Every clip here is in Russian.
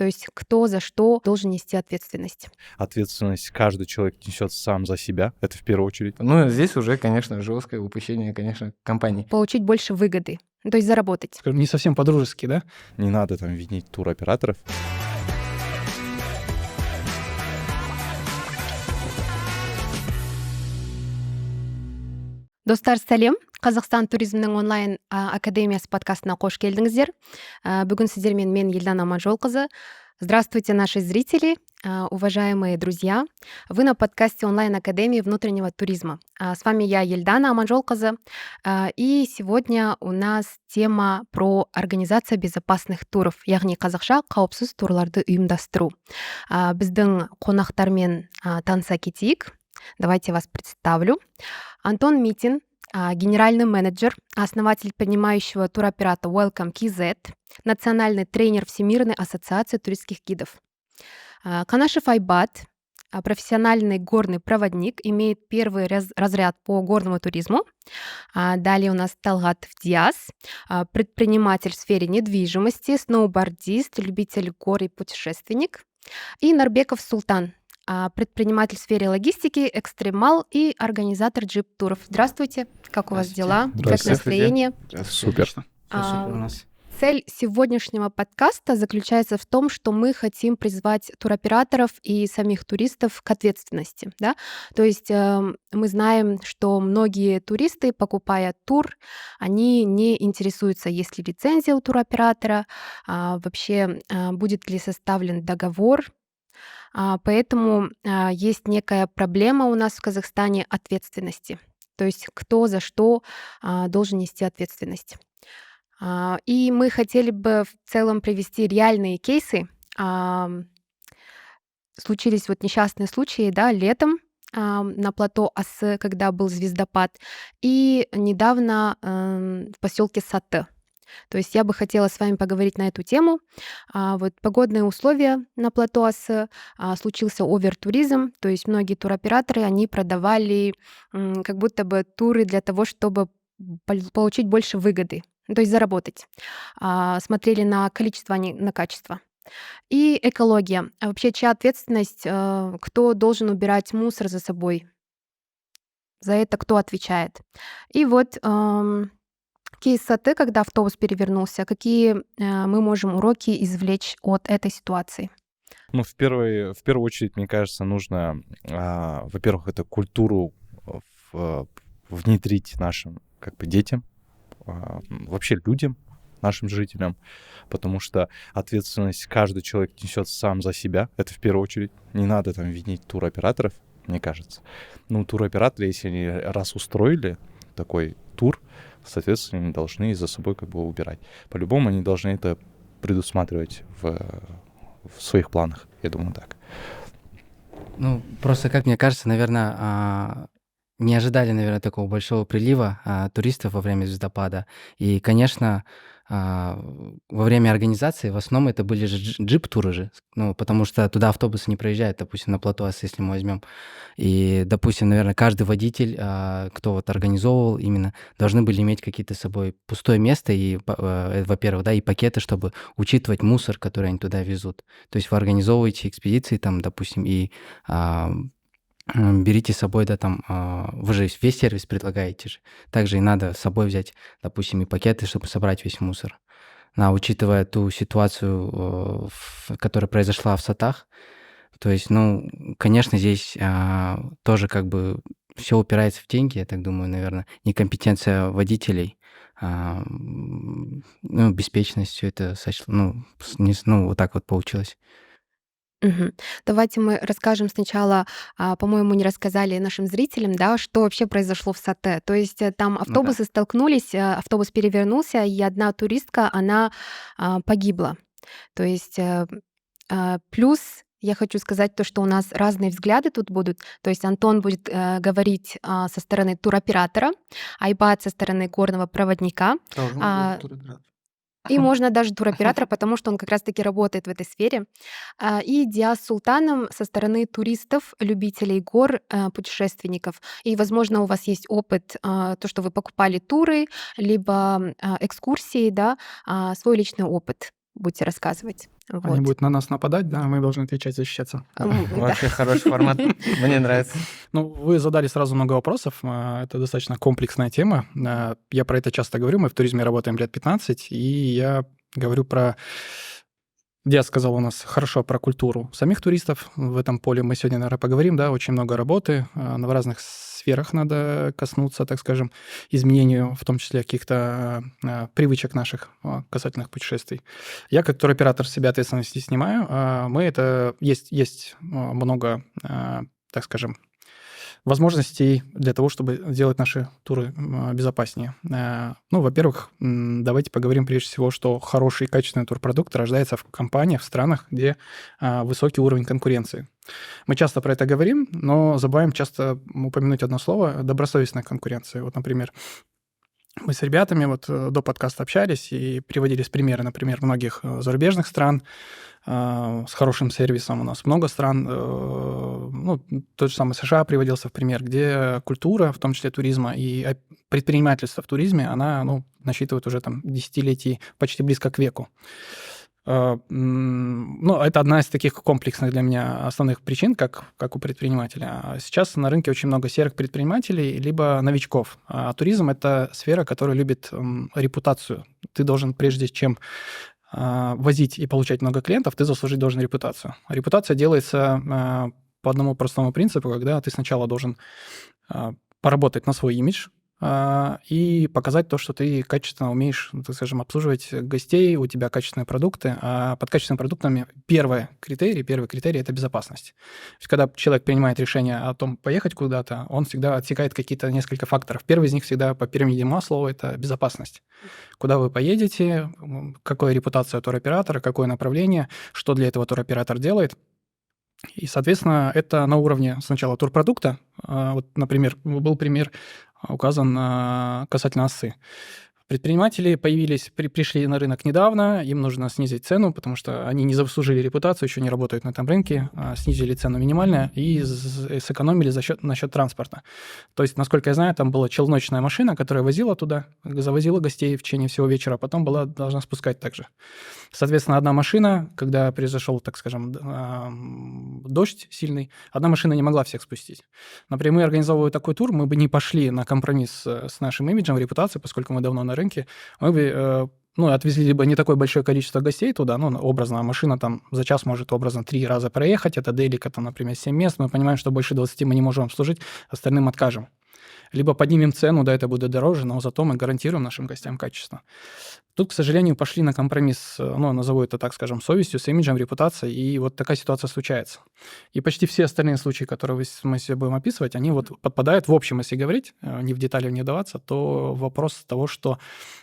То есть кто за что должен нести ответственность. Ответственность каждый человек несет сам за себя, это в первую очередь. Ну, здесь уже, конечно, жесткое упущение, конечно, компании. Получить больше выгоды, то есть заработать. Скажем, не совсем по-дружески, да? Не надо там винить туроператоров. Достар, сәлем. Қазақстан туризмнің онлайн академиясы подкастына қош келдіңіздер. Бүгін сіздермен мен Елдана Аманжолқызы. Здравствуйте, наши зрители, уважаемые друзья. Вы на подкасте онлайн-академии внутреннего туризма. С вами я, Елдана Аманжолқызы. И сегодня у нас тема про организация безопасных туров, яғни қазақша қауіпсіз турларды ұйымдастыру. Біздің қонақтармен таныса кетейік. Давайте вас представлю. Антон Митин, генеральный менеджер, основатель принимающего туроператора Welcome KZ, национальный тренер Всемирной ассоциации туристских гидов. Канашев Айбат, профессиональный горный проводник, имеет первый разряд по горному туризму. Далее у нас Талгат Диас, предприниматель в сфере недвижимости, сноубордист, любитель гор и путешественник. И Нарбеков Султан, предприниматель в сфере логистики, экстремал и организатор джип-туров. Здравствуйте, как у вас дела, как настроение? Супер. Всё супер у нас. Цель сегодняшнего подкаста заключается в том, что мы хотим призвать туроператоров и самих туристов к ответственности. Да? То есть мы знаем, что многие туристы, покупая тур, они не интересуются, есть ли лицензия у туроператора, вообще будет ли составлен договор. Поэтому есть некая проблема у нас в Казахстане ответственности. То есть кто за что должен нести ответственность. И мы хотели бы в целом привести реальные кейсы. Случились вот несчастные случаи, да, летом на плато Асы, когда был звездопад, и недавно в поселке Саты. То есть я бы хотела с вами поговорить на эту тему. Вот погодные условия на плато Асы, случился овертуризм, то есть многие туроператоры, они продавали как будто бы туры для того, чтобы получить больше выгоды, то есть заработать. Смотрели на количество, а не на качество. И экология. А вообще, чья ответственность, кто должен убирать мусор за собой? За это кто отвечает? И вот кейс Саты, когда автобус перевернулся, какие мы можем уроки извлечь от этой ситуации? Ну, в первую очередь, мне кажется, нужно, во-первых, эту культуру внедрить нашим детям, вообще людям, нашим жителям, потому что ответственность каждый человек несет сам за себя, это в первую очередь. Не надо там винить туроператоров, мне кажется. Ну, туроператоры, если они раз устроили такой тур, соответственно, они должны за собой убирать. По-любому они должны это предусматривать в своих планах, я думаю, так. Ну, просто, как мне кажется, наверное, не ожидали, наверное, такого большого прилива туристов во время звездопада. И, конечно, во время организации в основном это были же джип-туры же, ну, потому что туда автобусы не проезжают, допустим, на плато Асы, если мы возьмем. И, допустим, наверное, каждый водитель, кто вот организовывал именно, должны были иметь какие-то с собой пустое место, и, во-первых, да, и пакеты, чтобы учитывать мусор, который они туда везут. То есть вы организовываете экспедиции, там, допустим, и берите с собой, да, там, вы же весь сервис предлагаете же. Также и надо с собой взять, допустим, и пакеты, чтобы собрать весь мусор. Учитывая ту ситуацию, которая произошла в Сатах, то есть, ну, конечно, здесь тоже все упирается в деньги, я так думаю, наверное, некомпетенция водителей, беспечность, все это, вот так вот получилось. Мгм. Давайте мы расскажем сначала, по-моему, не рассказали нашим зрителям, да, что вообще произошло в Сате. То есть там автобусы столкнулись, автобус перевернулся, и одна туристка, она погибла. То есть плюс я хочу сказать то, что у нас разные взгляды тут будут. То есть Антон будет говорить со стороны туроператора, Айбат со стороны горного проводника. И можно даже туроператора, потому что он как раз-таки работает в этой сфере. И Диас Султаном со стороны туристов, любителей гор, путешественников. И, возможно, у вас есть опыт, то, что вы покупали туры, либо экскурсии, да, свой личный опыт. будете рассказывать. Они Вот. будут на нас нападать, да, мы должны отвечать, защищаться. Да. Вообще хороший формат. Мне нравится. Ну, вы задали сразу много вопросов. Это достаточно комплексная тема. Я про это часто говорю. Мы в туризме работаем лет 15, и я говорю про... Я сказал у нас хорошо про культуру самих туристов. В этом поле мы сегодня, наверное, поговорим. Да, очень много работы. В разных сферах надо коснуться, так скажем, изменению, в том числе каких-то привычек наших касательных путешествий. Я как туроператор с себя ответственности снимаю. Мы это... Есть много, так скажем, возможностей для того, чтобы сделать наши туры безопаснее. Ну, во-первых, давайте поговорим прежде всего, что хороший и качественный турпродукт рождается в компаниях, в странах, где высокий уровень конкуренции. Мы часто про это говорим, но забываем часто упомянуть одно слово – добросовестная конкуренция. Вот, например, мы с ребятами вот до подкаста общались и приводили примеры, например, многих зарубежных стран с хорошим сервисом. У нас много стран, ну, тот же самый США приводился в пример, где культура, в том числе туризма и предпринимательство в туризме, она, ну, насчитывает уже там десятилетий, почти близко к веку. Ну, это одна из таких комплексных для меня основных причин, как у предпринимателя. Сейчас на рынке очень много серых предпринимателей, либо новичков. А туризм – это сфера, которая любит репутацию. Ты должен, прежде чем возить и получать много клиентов, ты заслужить должен репутацию. Репутация делается по одному простому принципу, когда ты сначала должен поработать на свой имидж, и показать то, что ты качественно умеешь, так скажем, обслуживать гостей, у тебя качественные продукты. А под качественными продуктами первый критерий – это безопасность. То есть, когда человек принимает решение о том, поехать куда-то, он всегда отсекает какие-то несколько факторов. Первый из них всегда по пирамиде Маслоу – это безопасность. Куда вы поедете, какая репутация туроператора, какое направление, что для этого туроператор делает. И, соответственно, это на уровне сначала турпродукта. Вот, например, был пример указан касательно осы. Предприниматели пришли на рынок недавно, им нужно снизить цену, потому что они не заслужили репутацию, еще не работают на этом рынке, снизили цену минимально и сэкономили насчет транспорта. То есть, насколько я знаю, там была челночная машина, которая возила туда, завозила гостей в течение всего вечера, а потом должна спускать также. Соответственно, одна машина, когда произошел, так скажем, дождь сильный, одна машина не могла всех спустить. Например, мы организовывая такой тур, мы бы не пошли на компромисс с нашим имиджем, репутацией, поскольку мы давно на рынке, мы бы отвезли бы не такое большое количество гостей туда, образно, машина там за час может образно 3 раза проехать, это Делика, там, например, 7 мест, мы понимаем, что больше 20 мы не можем обслужить, остальным откажем. Либо поднимем цену, да, это будет дороже, но зато мы гарантируем нашим гостям качество. Тут, к сожалению, пошли на компромисс, назову это, так скажем, совестью, с имиджем, репутацией, и вот такая ситуация случается. И почти все остальные случаи, которые мы себе будем описывать, они вот подпадают в общем, если говорить, не в детали не вдаваться, то вопрос того, что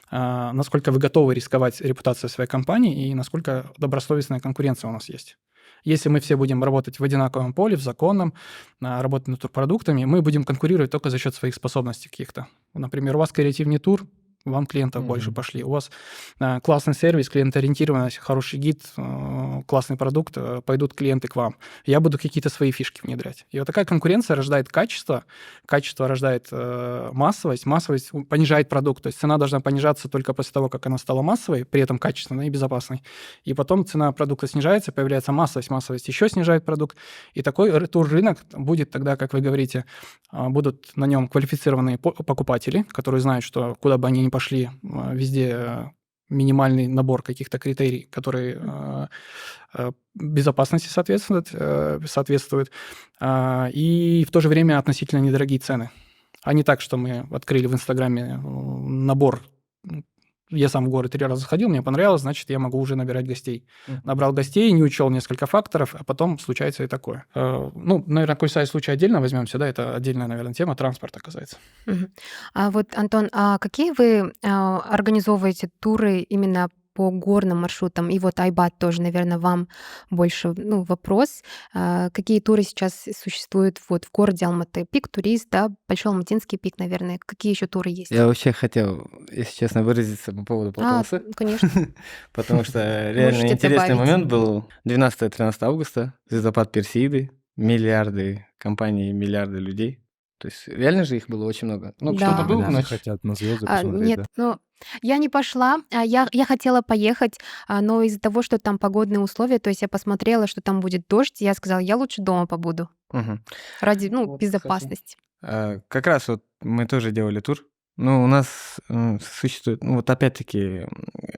насколько вы готовы рисковать репутацией своей компании и насколько добросовестная конкуренция у нас есть. Если мы все будем работать в одинаковом поле, в законном, работать над турпродуктами, мы будем конкурировать только за счет своих способностей каких-то. Например, у вас креативный тур, вам клиентов больше пошли. У вас классный сервис, клиентоориентированность, хороший гид, классный продукт, пойдут клиенты к вам. Я буду какие-то свои фишки внедрять. И вот такая конкуренция рождает качество, качество рождает массовость, массовость понижает продукт. То есть цена должна понижаться только после того, как она стала массовой, при этом качественной и безопасной. И потом цена продукта снижается, появляется массовость, массовость еще снижает продукт. И такой тур-рынок будет тогда, как вы говорите, будут на нем квалифицированные покупатели, которые знают, что куда бы они ни пошли, везде минимальный набор каких-то критерий, которые безопасности соответствуют, и в то же время относительно недорогие цены. А не так, что мы открыли в Инстаграме набор. Я сам в горы 3 раза сходил, мне понравилось, значит, я могу уже набирать гостей. Набрал гостей, не учел несколько факторов, а потом случается и такое. Наверное, какой-то случай отдельно возьмемся, да, это отдельная, наверное, тема, транспорта касается. А вот, Антон, а какие вы организовываете туры именно по горным маршрутам? И вот Айбат тоже, наверное, вам больше вопрос. Какие туры сейчас существуют вот в городе Алматы? Пик-турист, да, Большой Алматинский пик, наверное. Какие еще туры есть? Я вообще хотел, если честно, выразиться по поводу Платоусы. Конечно. Потому что реально интересный момент был 12-13 августа, звездопад Персеиды, миллиарды компаний, людей. То есть реально же их было очень много. Да. Кто-то был, Все значит, хотят на звезды посмотреть, Нет, да? Я не пошла, я хотела поехать, но из-за того, что там погодные условия, то есть я посмотрела, что там будет дождь, я сказала: "Я лучше дома побуду", Мгм. ради, Вот, кстати, безопасности. как раз вот мы тоже делали тур. Ну, у нас существует, ну, вот опять-таки,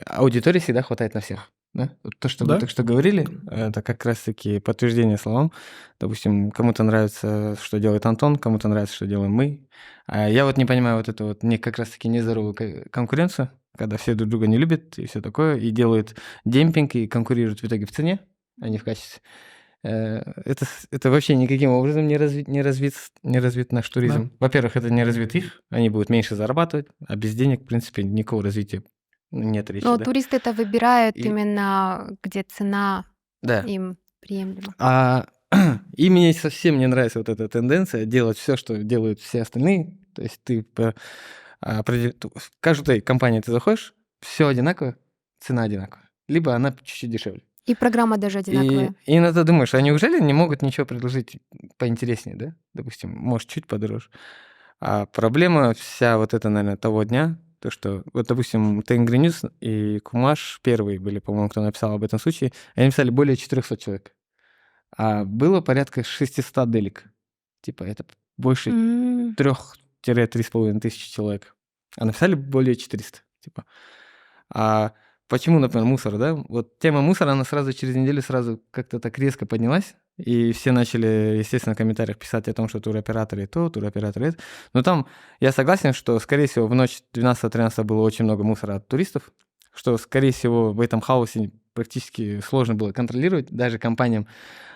аудитории всегда хватает на всех. Да? Вот то, что вы Да. только что говорили, это как раз-таки подтверждение словам. Допустим, кому-то нравится, что делает Антон, кому-то нравится, что делаем мы. А я вот не понимаю вот это вот как раз-таки нездоровую конкуренцию, когда все друг друга не любят и все такое, и делают демпинг, и конкурируют в итоге в цене, а не в качестве. Это вообще никаким образом не развит наш Да. туризм. Во-первых, это не развит их, они будут меньше зарабатывать, а без денег, в принципе, никакого развития нет речи, Но да. туристы-то выбирают И именно, где цена да. им приемлема. А и мне совсем не нравится вот эта тенденция делать все, что делают все остальные. То есть ты в каждой компании ты заходишь, все одинаково, цена одинаковая. Либо она чуть-чуть дешевле. И программа даже одинаковая. И иногда думаешь, а неужели не могут ничего предложить поинтереснее, да? Допустим, может, чуть подороже. А проблема вся вот это, наверное, того дня, то, что, вот, допустим, Тенгри Ньюс и Кумаш первые были, по-моему, кто написал об этом случае, они написали более 400 человек. А было порядка 600 делик. Типа, это больше М. 3-3,5 тысячи человек. А написали более 400. Типа. А почему, например, мусор, да? Вот тема мусора, она сразу через неделю сразу как-то так резко поднялась, и все начали, естественно, в комментариях писать о том, что туроператоры то, туроператоры это. Но там я согласен, что, скорее всего, в ночь 12-13 было очень много мусора от туристов, что, скорее всего, в этом хаосе практически сложно было контролировать даже компаниям.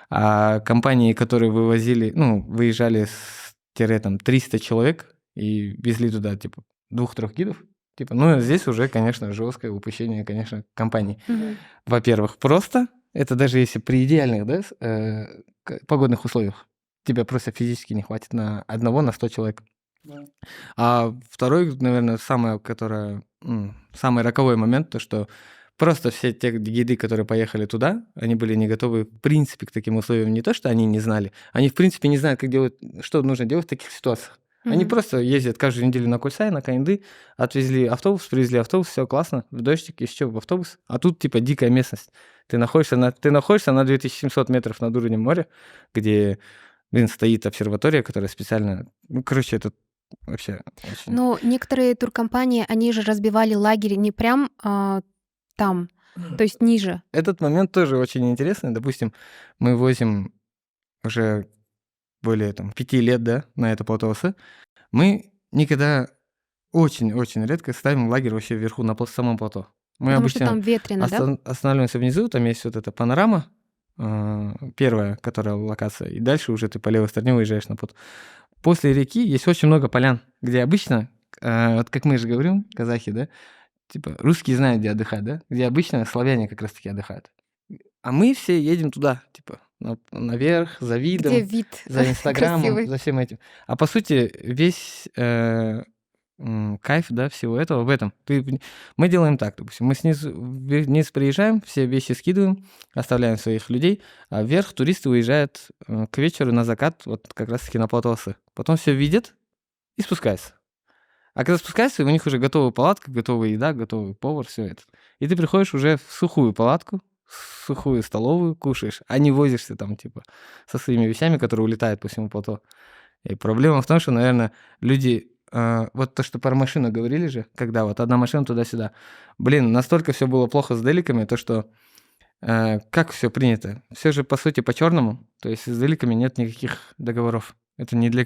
А компании, которые выезжали с там 300 человек и везли туда, типа, 2-3 гидов, типа, ну, здесь уже, конечно, жесткое упущение, конечно, компаний. Мгм. Во-первых, просто, это даже если при идеальных, да, погодных условиях, тебя просто физически не хватит на одного на 100 человек. Да. А второй, наверное, самый роковой момент, то, что просто все те гиды, которые поехали туда, они были не готовы, в принципе, к таким условиям. Не то, что они не знали, они, в принципе, не знают, как делать, что нужно делать в таких ситуациях. Они Мгм. просто ездят каждую неделю на Кольсай, на Каинды, отвезли автобус, привезли автобус, все классно, в дождик, еще в автобус. А тут, типа, дикая местность. Ты находишься на 2700 метров над уровнем моря, где, стоит обсерватория, которая специально... Ну, короче, это вообще очень... Но некоторые туркомпании, они же разбивали лагерь не прям там, то есть ниже. Этот момент тоже очень интересный. Допустим, мы возим уже более 5 лет, да, на это плато Осы. Мы никогда очень-очень редко ставим лагерь вообще вверху на самом плато. Мы Потому что обычно там ветрено, да? останавливаемся внизу, там есть вот эта панорама, первая, которая локация, и дальше уже ты по левой стороне выезжаешь на плато. После реки есть очень много полян, где обычно, вот как мы же говорим, казахи, да, типа русские знают, где отдыхать, да, где обычно славяне как раз-таки отдыхают. А мы все едем туда, типа, наверх, за Где видом, вид за Инстаграмом, красивый. за всем этим. А по сути, весь кайф, да, всего этого в этом. Мы делаем так, допустим, мы вниз приезжаем, все вещи скидываем, оставляем своих людей, а вверх туристы уезжают к вечеру на закат, вот как раз-таки на плато Осы. Потом все видят и спускаются. А когда спускаешься, у них уже готовая палатка, готовая еда, готовый повар, все это. И ты приходишь уже в сухую палатку, в сухую столовую, кушаешь, а не возишься там, типа, со своими вещами, которые улетают по всему плато. И проблема в том, что, наверное, люди... вот то, что про машину говорили же, когда вот одна машина туда-сюда. Блин, настолько все было плохо с деликами, то, что как все принято? Все же, по сути, по-черному. То есть с деликами нет никаких договоров. Это ни для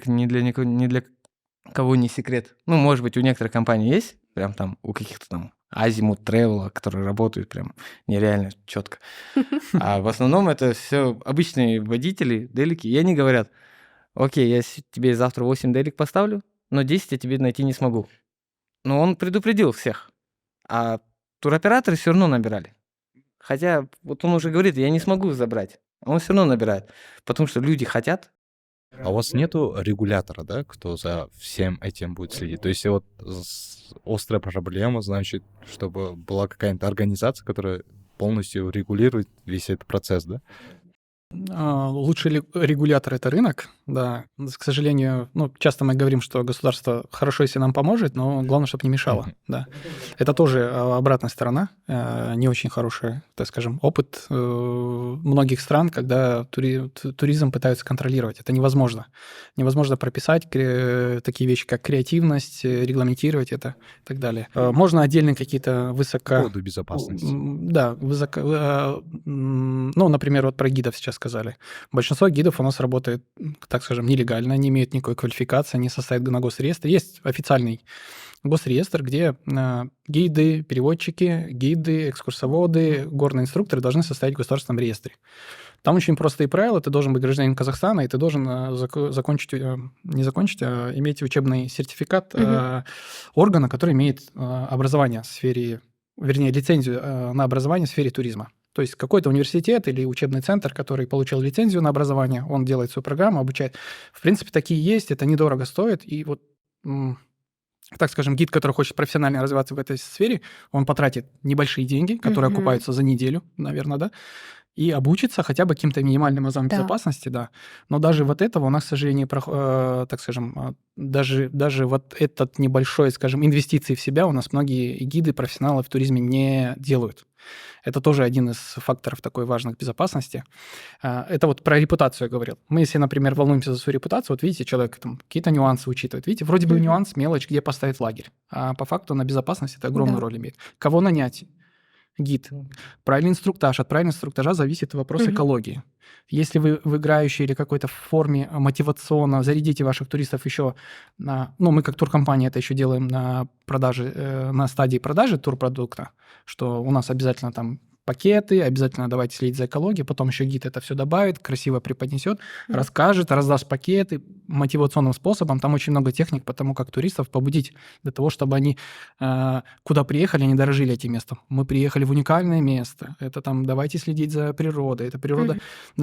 кого не секрет. Ну, может быть, у некоторых компаний есть, прям там у каких-то там Азимут, Тревела, которые работают прям нереально четко. А в основном это все обычные водители, делики, и они говорят: окей, я тебе завтра 8 делик поставлю, но 10 я тебе найти не смогу. Но он предупредил всех. А туроператоры все равно набирали. Хотя вот он уже говорит, я не смогу забрать. А он все равно набирает. Потому что люди хотят. А у вас нету регулятора, да, кто за всем этим будет следить? То есть вот острая проблема, значит, чтобы была какая-то организация, которая полностью регулирует весь этот процесс, да? Лучший регулятор — это рынок. да. К сожалению, часто мы говорим, что государство хорошо, если нам поможет, но главное, чтобы не мешало. Да. Это тоже обратная сторона, не очень хороший, так скажем, опыт многих стран, когда туризм пытаются контролировать. Это невозможно. Невозможно прописать такие вещи, как креативность, регламентировать это и так далее. Можно отдельные какие-то По поводу безопасности. Да, например, вот про гидов сейчас сказали. Большинство гидов у нас работает, так скажем, нелегально, не имеют никакой квалификации, не состоят на госреестре. Есть официальный госреестр, где гиды, переводчики, гиды, экскурсоводы, горные инструкторы должны состоять в государственном реестре. Там очень простые правила. Ты должен быть гражданином Казахстана, и ты должен иметь учебный сертификат органа, который имеет образование в сфере, вернее, лицензию на образование в сфере туризма. То есть какой-то университет или учебный центр, который получил лицензию на образование, он делает свою программу, обучает. В принципе, такие есть, это недорого стоит. И вот, так скажем, гид, который хочет профессионально развиваться в этой сфере, он потратит небольшие деньги, которые окупаются за неделю, наверное, да, и обучится хотя бы каким-то минимальным азам безопасности, да. Но даже вот этого у нас, к сожалению, так скажем, даже вот этот небольшой, скажем, инвестиции в себя у нас многие гиды, профессионалы в туризме не делают. Это тоже один из факторов такой важных безопасности. Это вот про репутацию я говорил. Мы, если, например, волнуемся за свою репутацию, вот видите, человек там какие-то нюансы учитывает. Видите, вроде бы нюанс, мелочь, где поставить лагерь. А по факту на безопасности это огромную роль имеет. Кого нанять? Гид. Правильный инструктаж. От правильного инструктажа зависит вопрос экологии. Если вы в играющей или какой-то форме мотивационно зарядите ваших туристов еще мы как туркомпания это еще делаем на продаже, на стадии продажи турпродукта, что у нас обязательно там пакеты, обязательно давайте следить за экологией, потом еще гид это все добавит, красиво преподнесет, расскажет, раздаст пакеты мотивационным способом. Там очень много техник по тому, как туристов побудить для того, чтобы они куда приехали, они дорожили этим местом. Мы приехали в уникальное место. Это там давайте следить за природой. Это природа.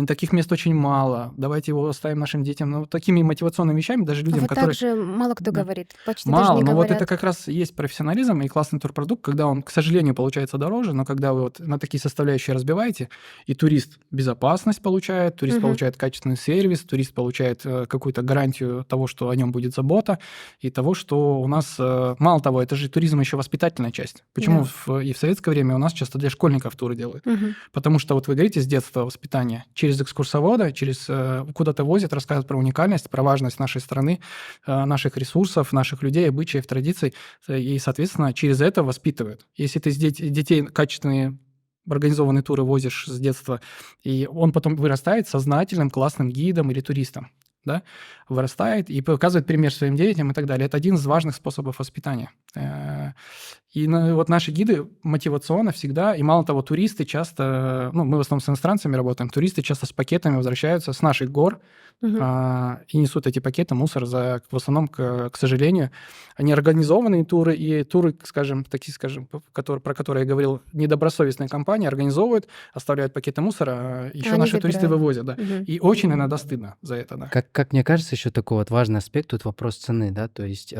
Таких мест очень мало. Давайте его оставим нашим детям. Такими мотивационными вещами даже людям, вот которые... также мало кто говорит. Почти мало, даже не но говорят. вот это как раз есть профессионализм и классный турпродукт, когда он, к сожалению, получается дороже, но когда вы вот на такие составляющие разбиваете, и турист безопасность получает, турист получает качественный сервис, турист получает какую-то гарантию того, что о нем будет забота, и того, что у нас, мало того, это же туризм еще воспитательная часть. Почему и в советское время у нас часто для школьников туры делают? Потому что вот вы говорите с детства воспитание, через экскурсовода, через куда-то возят, рассказывают про уникальность, про важность нашей страны, наших ресурсов, наших людей, обычаев, традиций, и, соответственно, через это воспитывают. Если ты детей качественные организованные туры возишь с детства, и он потом вырастает сознательным, классным гидом или туристом, да, вырастает и показывает пример своим детям и так далее. Это один из важных способов воспитания. И вот наши гиды мотивационно всегда, и мало того, туристы часто, мы в основном с иностранцами работаем, туристы часто с пакетами возвращаются с наших гор и несут эти пакеты, мусор, в основном, к сожалению, неорганизованные туры и туры, про которые я говорил, недобросовестные компании организовывают, оставляют пакеты мусора, еще Они наши туристы забирают. вывозят, да. И очень иногда стыдно за это, да. Как мне кажется, еще такой вот важный аспект, тут вопрос цены, да, то есть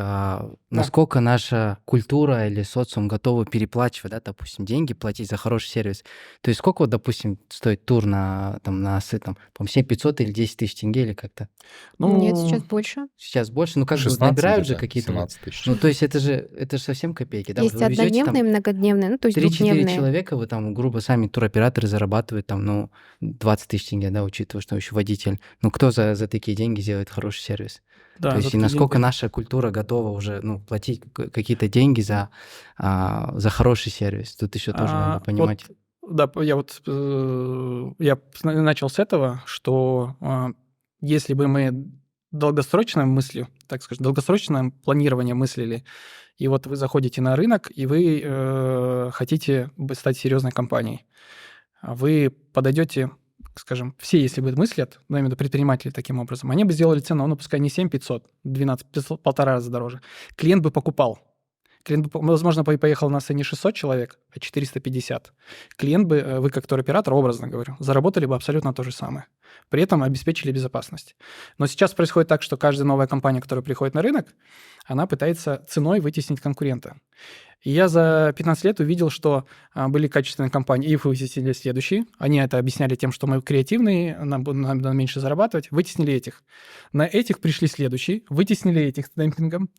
насколько наша культура или социум готовы переплачивать, да, допустим, деньги, платить за хороший сервис. То есть сколько, вот, допустим, стоит тур на 7500 или 10 тысяч тенге или как-то? Нет, сейчас больше. Сейчас больше, как бы 16 набирают же где-то, какие-то... 17 тысяч. то есть это же совсем копейки, да? Есть Вы везете там однодневные, многодневные, то есть 3-4 двухдневные. человека, вы там, грубо, сами туроператоры зарабатывают там, 20 тысяч тенге, да, учитывая, что еще водитель. Кто за такие деньги сделает хороший сервис? Да, То есть и насколько наша культура готова уже платить какие-то деньги за хороший сервис? Тут еще тоже надо понимать. Да, я начал с этого, что если бы мы долгосрочной мыслью, так скажем, долгосрочное планирование мыслили, и вот вы заходите на рынок, и вы хотите стать серьезной компанией, вы подойдете, скажем, все, если бы мыслят, именно предприниматели таким образом, они бы сделали цену, пускай не 7500, 12, 500, полтора раза дороже. Клиент бы покупал. Клиент бы, возможно, поехал на сцене 600 человек, а 450. Клиент бы, вы как туроператор, образно говорю, заработали бы абсолютно то же самое. При этом обеспечили безопасность. Но сейчас происходит так, что каждая новая компания, которая приходит на рынок, она пытается ценой вытеснить конкурента. И я за 15 лет увидел, что были качественные компании, их вытеснили следующие. Они это объясняли тем, что мы креативные, нам надо меньше зарабатывать. Вытеснили этих. На этих пришли следующие, вытеснили этих демпингом.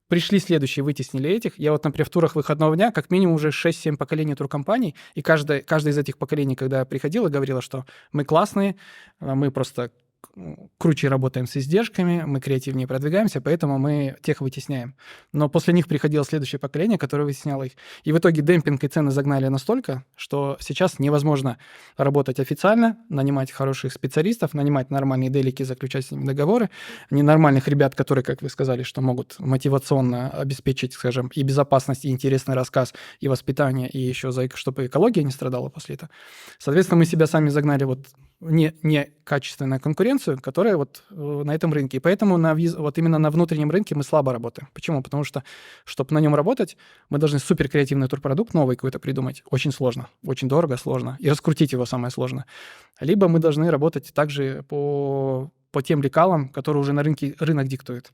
Пришли следующие, вытеснили этих. Я вот, например, в турах выходного дня как минимум уже 6-7 поколений туркомпаний, и каждое из этих поколений, когда приходила, говорила, что мы классные, мы просто круче работаем с издержками, мы креативнее продвигаемся, поэтому мы тех вытесняем. Но после них приходило следующее поколение, которое вытесняло их. И в итоге демпинг и цены загнали настолько, что сейчас невозможно работать официально, нанимать хороших специалистов, нанимать нормальные делики, заключать с ними договоры, ненормальных ребят, которые, как вы сказали, что могут мотивационно обеспечить, скажем, и безопасность, и интересный рассказ, и воспитание, и еще чтобы экология не страдала после этого. Соответственно, мы себя сами загнали вот некачественную конкуренцию, которая вот на этом рынке. И поэтому вот именно на внутреннем рынке мы слабо работаем. Почему? Потому что, чтобы на нем работать, мы должны суперкреативный турпродукт новый какой-то придумать. Очень сложно, очень дорого, сложно. И раскрутить его самое сложное. Либо мы должны работать также по тем лекалам, которые уже на рынке рынок диктует.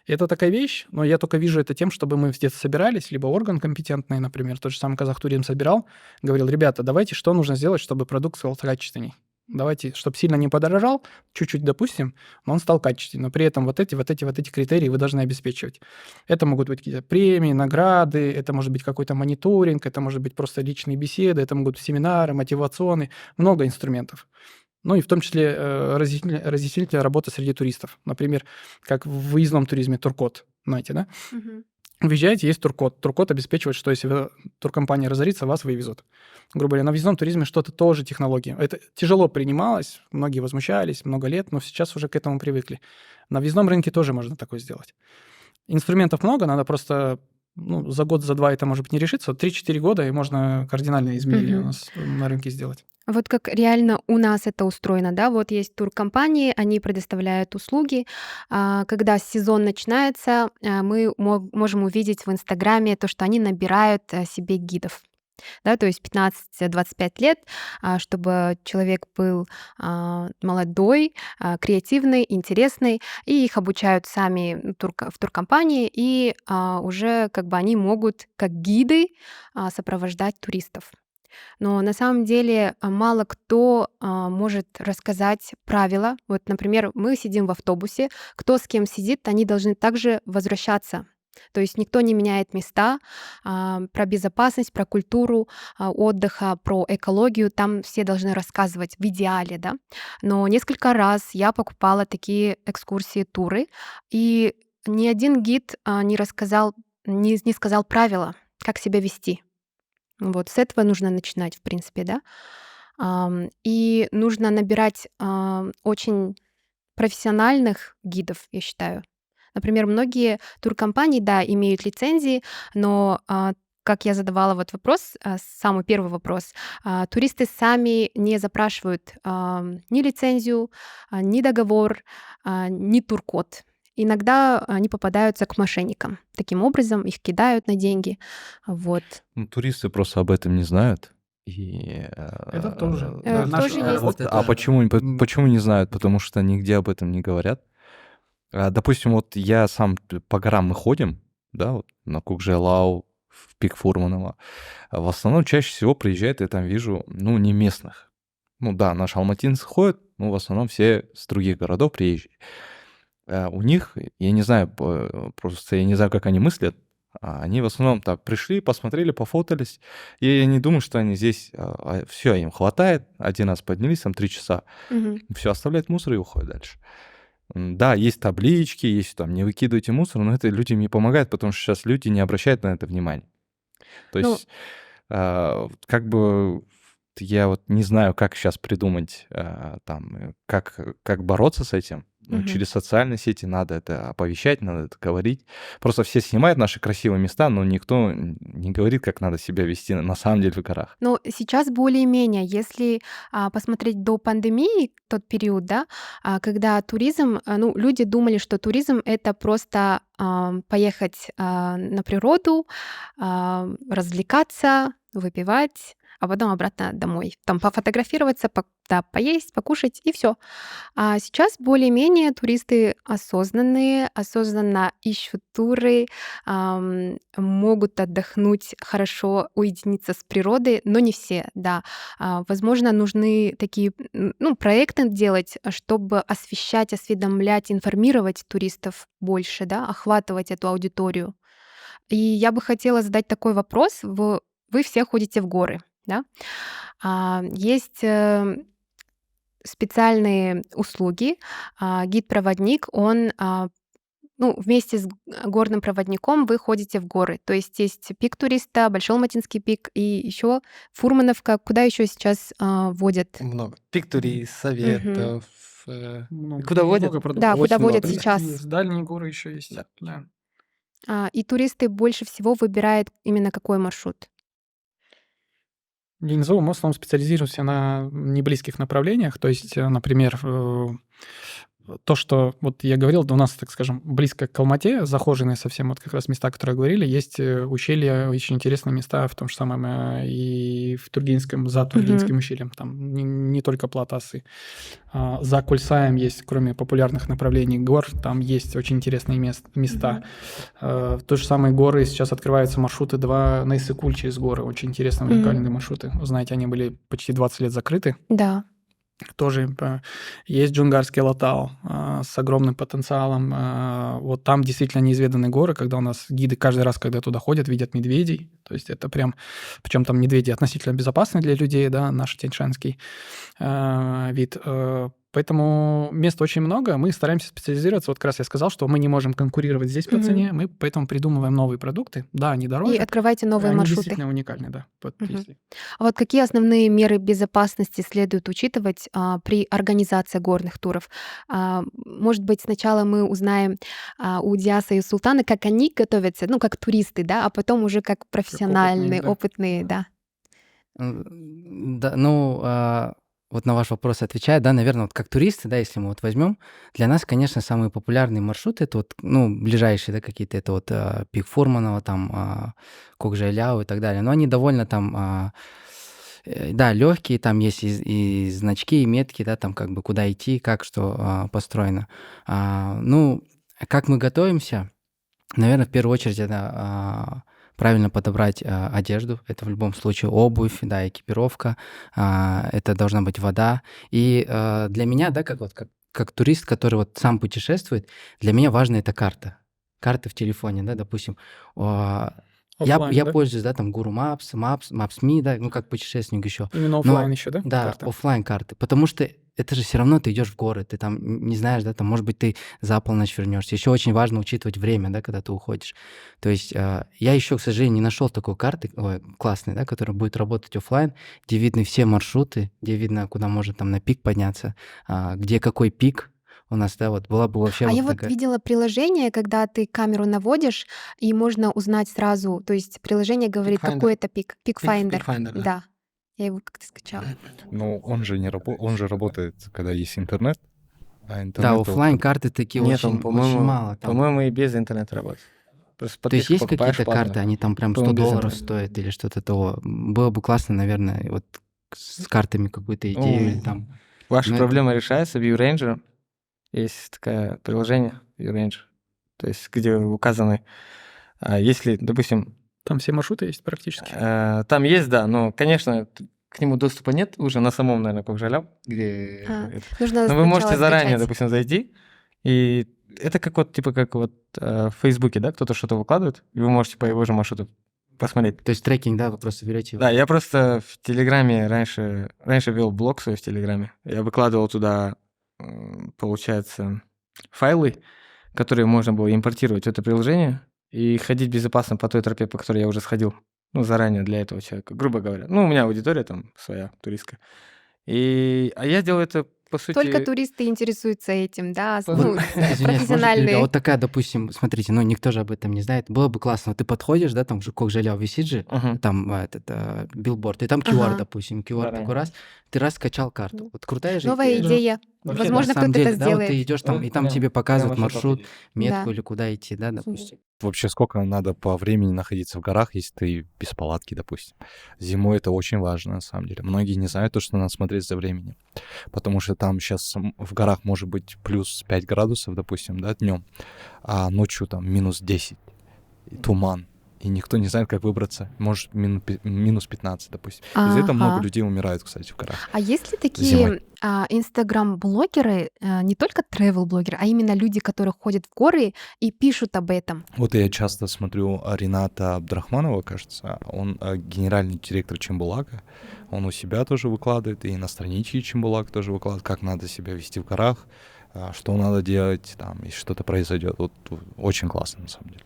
И это такая вещь, но я только вижу это тем, чтобы мы где-то собирались, либо орган компетентный, например, тот же самый Казахтуризм собирал, говорил, ребята, давайте, что нужно сделать, чтобы продукт стал качественней. Давайте, чтобы сильно не подорожал, чуть-чуть допустим, но он стал качественным. Но при этом вот эти критерии вы должны обеспечивать. Это могут быть какие-то премии, награды, это может быть какой-то мониторинг, это может быть просто личные беседы, это могут быть семинары, мотивационные, много инструментов. Ну и в том числе разъяснительная работа среди туристов. Например, как в выездном туризме туркод, знаете, да? Мгм. Въезжаете, есть туркод. Туркод обеспечивает, что если туркомпания разорится, вас вывезут. Грубо говоря, на въездном туризме что-то тоже технология. Это тяжело принималось, многие возмущались много лет, но сейчас уже к этому привыкли. На въездном рынке тоже можно такое сделать. Инструментов много, надо просто за год, за два это, может быть, не решится. 3-4 года, и можно кардинальные изменения у нас на рынке сделать. Вот как реально у нас это устроено, да, вот есть туркомпании, они предоставляют услуги. Когда сезон начинается, мы можем увидеть в Инстаграме то, что они набирают себе гидов. Да, то есть 15-25 лет, чтобы человек был молодой, креативный, интересный, и их обучают сами в туркомпании, и уже как бы они могут как гиды сопровождать туристов. Но на самом деле мало кто может рассказать правила. Вот, например, мы сидим в автобусе, кто с кем сидит, они должны также возвращаться. То есть никто не меняет места, про безопасность, про культуру отдыха, про экологию. Там все должны рассказывать в идеале, да. Но несколько раз я покупала такие экскурсии, туры, и ни один гид не сказал правила, как себя вести. Вот с этого нужно начинать, в принципе, да. И нужно набирать очень профессиональных гидов, я считаю. Например, многие туркомпании, да, имеют лицензии, но как я задавала вот вопрос, самый первый вопрос, туристы сами не запрашивают ни лицензию, ни договор, ни туркод. Иногда они попадаются к мошенникам. Таким образом, их кидают на деньги. Вот. Туристы просто об этом не знают. Это тоже. Тоже есть. Вот это- Почему не знают? Потому что нигде об этом не говорят. Допустим, вот я сам по горам мы ходим, да, вот на Кукжайлау, в пик Фурманова. В основном чаще всего приезжает, я там вижу, не местных. Да, наши алматинцы ходят, но в основном все с других городов приезжие. У них, я не знаю, просто я не знаю, как они мыслят, они в основном так пришли, посмотрели, пофотались, и я не думаю, что они здесь, все, им хватает, один раз поднялись, там 3 часа, все, оставляют мусор и уходят дальше. Да, есть таблички, есть там не выкидывайте мусор, но это людям не помогает, потому что сейчас люди не обращают на это внимания. То есть, как бы я вот не знаю, как сейчас придумать, как бороться с этим. Ну, Мгм. через социальные сети надо это оповещать, надо это говорить. Просто все снимают наши красивые места, но никто не говорит, как надо себя вести на самом деле в горах. Но сейчас более-менее, если посмотреть до пандемии, тот период, да, когда туризм, ну, люди думали, что туризм это просто поехать на природу, развлекаться, выпивать, а потом обратно домой. Там пофотографироваться, да, поесть, покушать и все. А сейчас более-менее туристы осознанные, осознанно ищут туры, могут отдохнуть хорошо, уединиться с природой, но не все, да. Возможно, нужны такие, ну, проекты делать, чтобы освещать, осведомлять, информировать туристов больше, да, охватывать эту аудиторию. И я бы хотела задать такой вопрос. Вы все ходите в горы, да? Есть специальные услуги. Гид-проводник, он, ну, вместе с горным проводником вы ходите в горы. То есть пик туриста, Большой Алматинский пик и еще Фурмановка. Куда еще сейчас водят? Много. Пиктури, Мгм. советов. Много, Куда водят? много продуктов. Да, куда Очень водят много. сейчас. Есть дальние горы еще есть. Да. Да. И туристы больше всего выбирают именно какой маршрут? Гинзоу мы в основном специализируемся на неблизких направлениях. То есть, например, то, что вот я говорил, у нас, так скажем, близко к Алмате, захоженные совсем вот как раз места, которые говорили, есть ущелья, очень интересные места в том же самом и в Тургенском, за Тургенским ущельем, там не только Платасы. За Кульсаем есть, кроме популярных направлений гор, там есть очень интересные места. То же самое горы, сейчас открываются маршруты 2 на Иссык-Куль через горы, очень интересные, уникальные маршруты. Вы знаете, они были почти 20 лет закрыты. Да. Тоже есть Джунгарский Латау с огромным потенциалом. Вот там действительно неизведанные горы, когда у нас гиды каждый раз, когда туда ходят, видят медведей. То есть это прям... Причем там медведи относительно безопасны для людей, да, наш тяньшанский вид. Поэтому мест очень много. Мы стараемся специализироваться. Вот как раз я сказал, что мы не можем конкурировать здесь по цене. Мы поэтому придумываем новые продукты. Да, они дороже. И открываете новые они маршруты. действительно уникальны, да. Вот если- А вот какие основные меры безопасности следует учитывать при организации горных туров? Может быть, сначала мы узнаем у Диаса и Султана, как они готовятся, ну, как туристы, да, а потом уже как профессиональные, да. опытные, да. Да, ну, вот на ваш вопрос отвечая, да, наверное, вот как туристы, да, если мы вот возьмем, для нас, конечно, самые популярные маршруты, это вот, ну, ближайшие, да, какие-то, это вот пик Фурманова, там, Кокжайляу и так далее, но они довольно там, да, легкие, там есть и значки, и метки, да, там как бы куда идти, как что построено. Ну, как мы готовимся? Наверное, в первую очередь это правильно подобрать одежду. Это в любом случае обувь, да, экипировка. Это должна быть вода. И для меня, да, как турист, который вот сам путешествует, для меня важна эта карта. Карта в телефоне, да, допустим. Оффлайн, Я да? пользуюсь, да, там, Guru Maps, Maps.me, да, ну, как путешественник еще. Именно оффлайн еще, да? Да, карта? оффлайн карты. Потому что это же все равно ты идешь в горы, ты там не знаешь, да, там, может быть, ты за полночь вернешься. Еще очень важно учитывать время, да, когда ты уходишь. То есть я еще, к сожалению, не нашел такой карты классной, да, которая будет работать оффлайн, где видны все маршруты, где видно, куда можно там на пик подняться, где какой пик у нас, да, вот была бы вообще вот Я вот такая... видела приложение, когда ты камеру наводишь, и можно узнать сразу, то есть приложение говорит, Pickfinder. какой это пик. Пикфайндер. Pickfinder, да. Да. Я его как-то скачала. Ну, он же работает, когда есть интернет. А Да, интернета вот оффлайн карты такие Нет, очень, он, очень по-моему, мало. Там. по-моему, и без интернета работает. Просто То есть подписку есть покупаешь какие-то платную. карты, они там прям По-моему, без $100 интернета. стоят или что-то того. Было бы классно, наверное, вот с картами какую-то идею или там. Ваша Ну, проблема решается в ViewRanger. Есть такое приложение ViewRanger, то есть где указаны, если, допустим, Там все маршруты есть практически. там есть, да, но, конечно, к нему доступа нет уже на самом, наверное, Кокжайляу, где... Нужно Но вы можете сначала заранее, скачать. допустим, зайти, и это как вот, типа, как вот в Фейсбуке, да, кто-то что-то выкладывает, и вы можете по его же маршруту посмотреть. То есть трекинг, да, вы просто берете его. Да, я просто в Телеграме раньше вел блог свой в Телеграме. Я выкладывал туда, получается, файлы, которые можно было импортировать в это приложение и ходить безопасно по той тропе, по которой я уже сходил. ну, заранее для этого человека, грубо говоря. Ну, у меня аудитория там своя, туристская. А я делаю это, по Только сути... туристы интересуются этим, да, Вот, ну, Извиняюсь, может, Юля, профессиональные. вот такая, допустим, смотрите, ну, никто же об этом не знает. Было бы классно, вот ты подходишь, да, там же Кокжаляу висит же, Мгм. там билборд, и там QR, Ага. допустим, QR Да-да. такой раз, ты раз скачал карту. Ну, Вот крутая же новая идея. идея. Вообще, На Возможно, самом кто-то это деле, да, вот ты сделает. идешь там, и там Прям- тебе показывают прям вообще топ маршрут, идея. метку Да. или куда идти, да, допустим. Вообще, сколько надо по времени находиться в горах, если ты без палатки, допустим. Зимой это очень важно, на самом деле. Многие не знают то, что надо смотреть за временем. Потому что там сейчас в горах может быть плюс 5 градусов, допустим, да, днем, а ночью там минус 10, и туман. И никто не знает, как выбраться. Может, минус 15, допустим. Из-за этого много Ага. людей умирают, кстати, в горах. А есть ли Зимой. такие инстаграм-блогеры, не только travel-блогеры, а именно люди, которые ходят в горы и пишут об этом? Вот я часто смотрю Рената Абдрахманова, кажется, он генеральный директор Чембулака, он у себя тоже выкладывает, и на страничке Чембулак тоже выкладывает, как надо себя вести в горах, что надо делать, там, если что-то произойдет. Вот очень классно, на самом деле.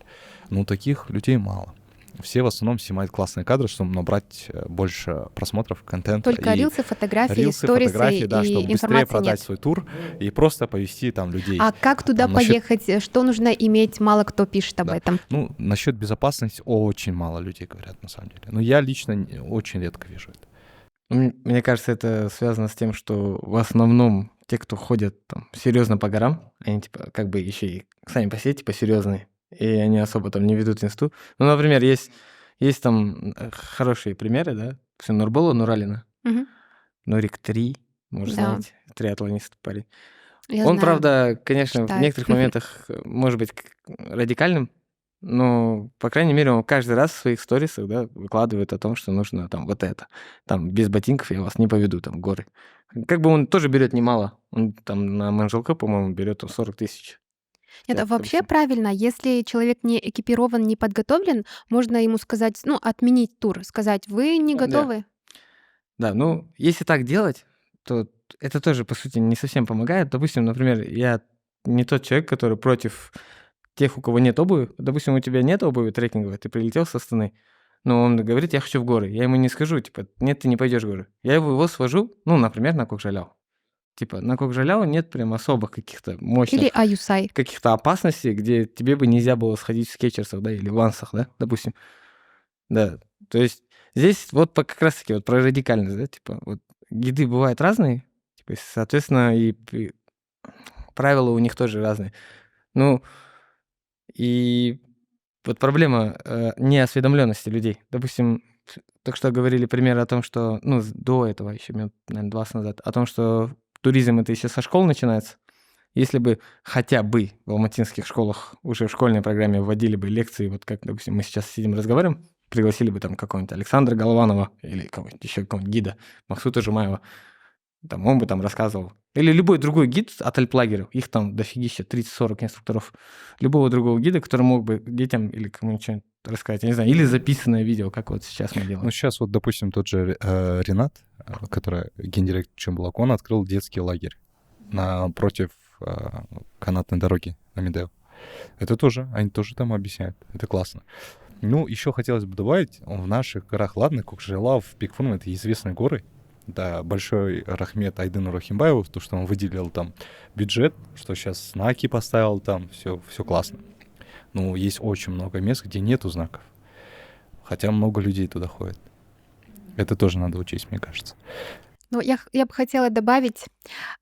Но таких людей мало. Все в основном снимают классные кадры, чтобы набрать больше просмотров, контента. Только и рилсы, фотографии, рилсы, сторисы фотографии, да, и чтобы быстрее информации продать нет. свой тур и просто повести там людей. А как туда там насчет- поехать? Что нужно иметь? Мало кто пишет об Да. этом. Ну, насчет безопасности очень мало людей говорят, на самом деле. Но я лично очень редко вижу это. Мне кажется, это связано с тем, что в основном те, кто ходят там серьезно по горам, они типа как бы еще и сами по себе типа серьезные, и они особо там не ведут инсту. Ну, например, есть там хорошие примеры, да, все Нурбола Нуралина, Мгм. Нурик 3, может, Да. знаете, триатлонист парень. Я Он, знаю. правда, конечно, в читаю. некоторых моментах может быть радикальным, но, по крайней мере, он каждый раз в своих сторисах, да, выкладывает о том, что нужно там вот это. Там без ботинков я вас не поведу там в горы. Как бы он тоже берет немало. Он там на Манжелка, по-моему, берет 40 тысяч. Это Так, вообще допустим. правильно. Если человек не экипирован, не подготовлен, можно ему сказать, ну, отменить тур, сказать, вы не Да. готовы. Да, ну, если так делать, то это тоже, по сути, не совсем помогает. Допустим, например, я не тот человек, который против тех, у кого нет обуви. Допустим, у тебя нет обуви трекинговой, ты прилетел с Астаны, но он говорит, я хочу в горы. Я ему не скажу, типа, нет, ты не пойдешь в горы. Я его свожу, ну, например, на Кокжаляу. Типа, на Кокжаляу нет прям особых каких-то мощных, Или аюсай. каких-то опасностей, где тебе бы нельзя было сходить в скетчерсах, да, или в вансах, да, допустим. Да, то есть здесь вот как раз-таки вот про радикальность, да, типа, вот гиды бывают разные, типа, соответственно, и правила у них тоже разные. Ну, и вот проблема неосведомленности людей. Допустим, только что говорили пример о том, что, ну, до этого еще минут, наверное, 20 назад, о том, что туризм это еще со школ начинается. Если бы хотя бы в алматинских школах уже в школьной программе вводили бы лекции, вот как, допустим, мы сейчас сидим разговариваем, пригласили бы там какого-нибудь Александра Голованова или кого-нибудь еще какого-нибудь гида, Махсута Жумаева, там, он бы там рассказывал. Или любой другой гид от альплагеров, их там дофигища, 30-40 инструкторов. Любого другого гида, который мог бы детям или кому-нибудь что-нибудь рассказать, я не знаю, или записанное видео, как вот сейчас мы делаем. Ну, сейчас вот, допустим, тот же Ренат, который гендиректор Чембулак, он открыл детский лагерь напротив канатной дороги на Медео. Это тоже, они тоже там объясняют. Это классно. Ну, еще хотелось бы добавить, в наших горах, ладно, Кокжайлау, Пикфун — это известные горы. Да, большой рахмет Айдыну Рахимбаеву, то, что он выделил там бюджет, что сейчас знаки поставил там, все классно. Но есть очень много мест, где нету знаков. Хотя много людей туда ходит. Это тоже надо учесть, мне кажется. Ну, я бы хотела добавить,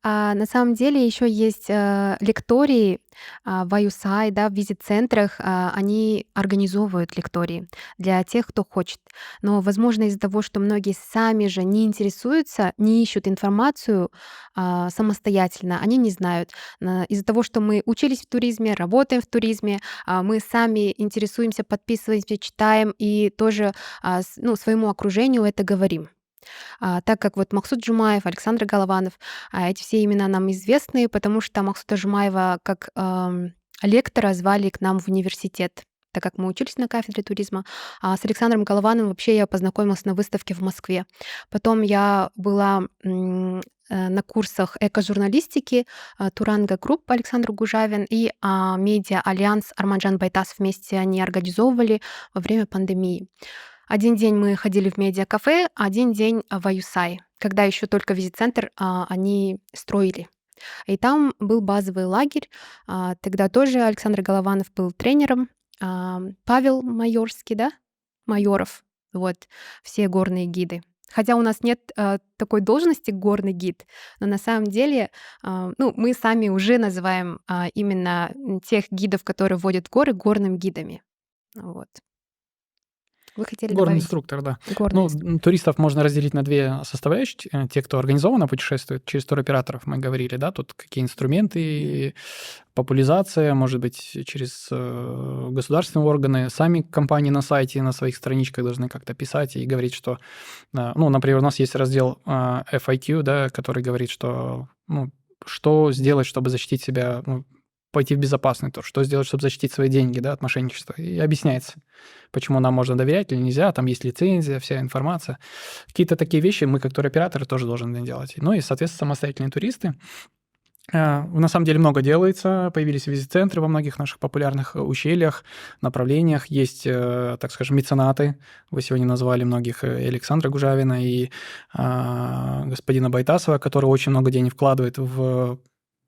на самом деле еще есть лектории в аюсай, да, в визит-центрах, они организовывают лектории для тех, кто хочет. Но, возможно, из-за того, что многие сами же не интересуются, не ищут информацию самостоятельно, они не знают. Из-за того, что мы учились в туризме, работаем в туризме, мы сами интересуемся, подписываемся, читаем и тоже своему окружению это говорим. Так как вот Махсут Жумаев, Александр Голованов, эти все имена нам известны, потому что Махсута Жумаева как лектора звали к нам в университет, так как мы учились на кафедре туризма. А с Александром Головановым вообще я познакомилась на выставке в Москве. Потом я была на курсах эко-журналистики Туранга Групп Александр Гужавин и Медиа Альянс Арманджан Байтас вместе они организовывали во время пандемии. Один день мы ходили в медиакафе, один день в Аюсай, когда еще только визит-центр они строили. И там был базовый лагерь. Тогда тоже Александр Голованов был тренером. Павел Майорский, да? Майоров. Вот, все горные гиды. Хотя у нас нет такой должности горный гид, но на самом деле мы сами уже называем именно тех гидов, которые водят горы, горными гидами. Вот. Вы хотели Горный добавить? инструктор, да. Горный Ну, инструктор. туристов можно разделить на две составляющие. Те, кто организованно путешествует через туроператоров, мы говорили, да, тут какие инструменты, популяризация, может быть, через государственные органы, сами компании на сайте, на своих страничках должны как-то писать и говорить, что, например, у нас есть раздел FAQ, да, который говорит, что, что сделать, чтобы защитить себя, пойти в безопасный тур, что сделать, чтобы защитить свои деньги, да, от мошенничества. И объясняется, почему нам можно доверять или нельзя, там есть лицензия, вся информация. Какие-то такие вещи мы, как туроператоры, тоже должны делать. Ну и, соответственно, самостоятельные туристы. На самом деле много делается, появились визит-центры во многих наших популярных ущельях, направлениях, есть, так скажем, меценаты, вы сегодня назвали многих, и Александра Гужавина, и господина Байтасова, который очень много денег вкладывает в,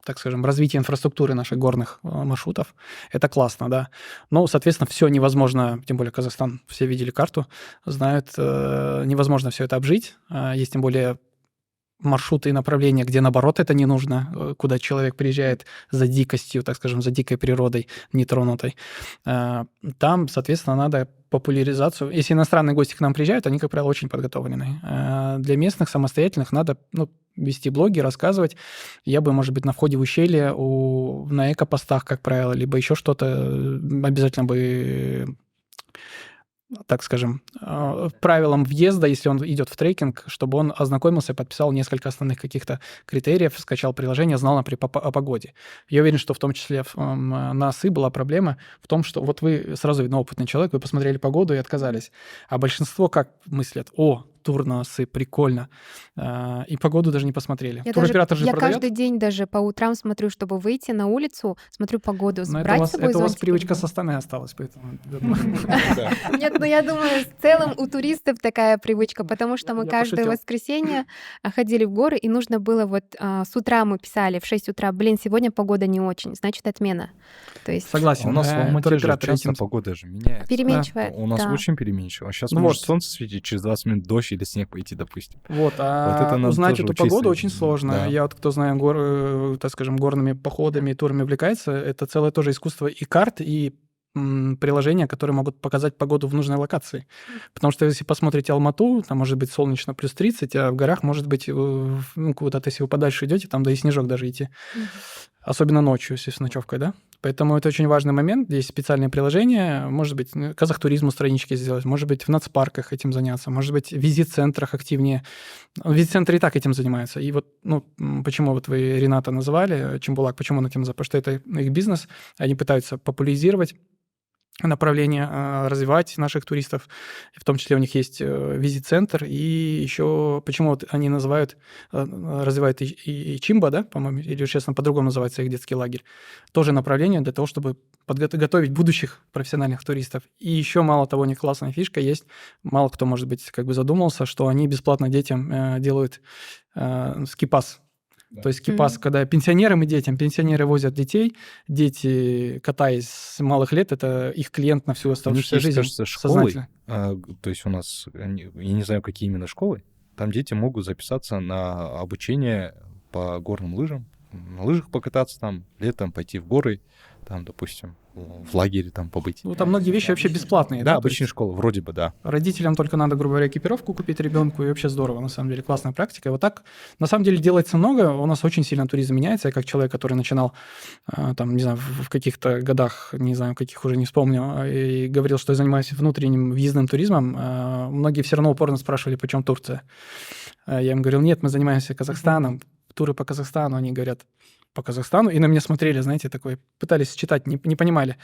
так скажем, развитие инфраструктуры наших горных маршрутов. Это классно, да. Но, соответственно, все невозможно, тем более Казахстан, все видели карту, знают, невозможно все это обжить. Есть тем более маршруты и направления, где, наоборот, это не нужно, куда человек приезжает за дикостью, так скажем, за дикой природой, нетронутой. Там, соответственно, надо популяризацию. Если иностранные гости к нам приезжают, они, как правило, очень подготовлены. Для местных самостоятельных надо вести блоги, рассказывать. Я бы, может быть, на входе в ущелье, на экопостах, как правило, либо еще что-то обязательно бы, так скажем, правилам въезда, если он идет в трекинг, чтобы он ознакомился, подписал несколько основных каких-то критериев, скачал приложение, знал, например, о погоде. Я уверен, что в том числе на ОСЫ была проблема в том, что вот вы сразу, видно, опытный человек, вы посмотрели погоду и отказались. А большинство как мыслят? Тур на ОСЫ, прикольно. И погоду даже не посмотрели. Туроператор же Я продает. каждый день даже по утрам смотрю, чтобы выйти на улицу, смотрю погоду, Но брать с собой это у вас зонтик привычка или со Астаны осталась, поэтому... нет, я думаю, в целом у туристов такая привычка, потому что мы Я каждое пошутил. воскресенье ходили в горы, и нужно было с утра мы писали в 6 утра, сегодня погода не очень, значит, отмена. То есть Согласен. У нас в Алмате же туроператоры часто этим- погода же меняется. переменчивая. У нас да. очень переменчиво. Сейчас Ну может вот. солнце светить, через 20 минут дождь или снег пойти, допустим. Вот, это надо узнать тоже эту учесть. погоду очень сложно. Да. Я кто знаю, так скажем, горными походами, турами увлекается, это целое тоже искусство и карт, и приложения, которые могут показать погоду в нужной локации. Потому что если посмотрите Алмату, там может быть солнечно плюс 30, а в горах может быть, куда-то, если вы подальше идете, там да и снежок даже идти. Особенно ночью, если с ночевкой, да? Поэтому это очень важный момент. Здесь специальные приложения. Может быть, Казахтуризму странички сделать, может быть, в нацпарках этим заняться, может быть, в визит-центрах активнее. Визит-центры и так этим занимаются. И вот, почему вот вы Рената называли, Чембулак, почему он этим занимается? Потому что это их бизнес. Они пытаются популяризировать направление, развивать наших туристов. В том числе у них есть визит-центр, и еще почему вот они развивают и Чимба, да, по-моему, или, честно, по-другому называется их детский лагерь. Тоже направление для того, чтобы подготовить будущих профессиональных туристов. И еще, мало того, у них классная фишка есть, мало кто, может быть, задумался, что они бесплатно детям делают скипас. Да. То есть скипас, когда пенсионерам и детям. Пенсионеры возят детей, дети, катаясь с малых лет, это их клиент на всю У них оставшуюся есть, жизнь. кажется, школы. Сознательно. То есть у нас, я не знаю, какие именно школы, там дети могут записаться на обучение по горным лыжам, на лыжах покататься там, летом пойти в горы, там, допустим, в лагере там побыть. Там многие вещи вообще бесплатные. Да, То обычные есть школы, вроде бы, да. родителям только надо, грубо говоря, экипировку купить ребенку, и вообще здорово, на самом деле, классная практика. И вот так, на самом деле, делается много. У нас очень сильно туризм меняется. Я как человек, который начинал, там, не знаю, в каких-то годах, не знаю, каких уже не вспомню, и говорил, что я занимаюсь внутренним въездным туризмом, многие все равно упорно спрашивали, почем Турция. Я им говорил, нет, мы занимаемся Казахстаном, туры по Казахстану. Они говорят, по Казахстану, и на меня смотрели, знаете, пытались читать, не понимали.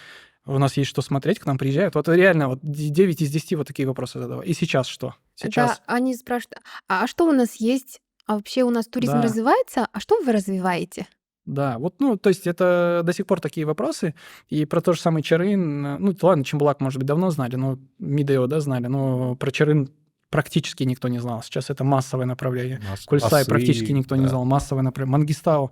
У нас есть что смотреть, к нам приезжают. Вот реально, 9 из 10 вот такие вопросы задавали. И сейчас что? Сейчас. Да, они спрашивают, а что у нас есть? А вообще у нас туризм Да. развивается? А что вы развиваете? Да, вот, ну, то есть это до сих пор такие вопросы. И про то же самое Чарын, ну, ладно, Чимбулак, может быть, давно знали, но Мидео, да, знали, но про Чарын практически никто не знал. Сейчас это массовое направление. Кульсай практически никто не знал, массовое направление. Мангистау,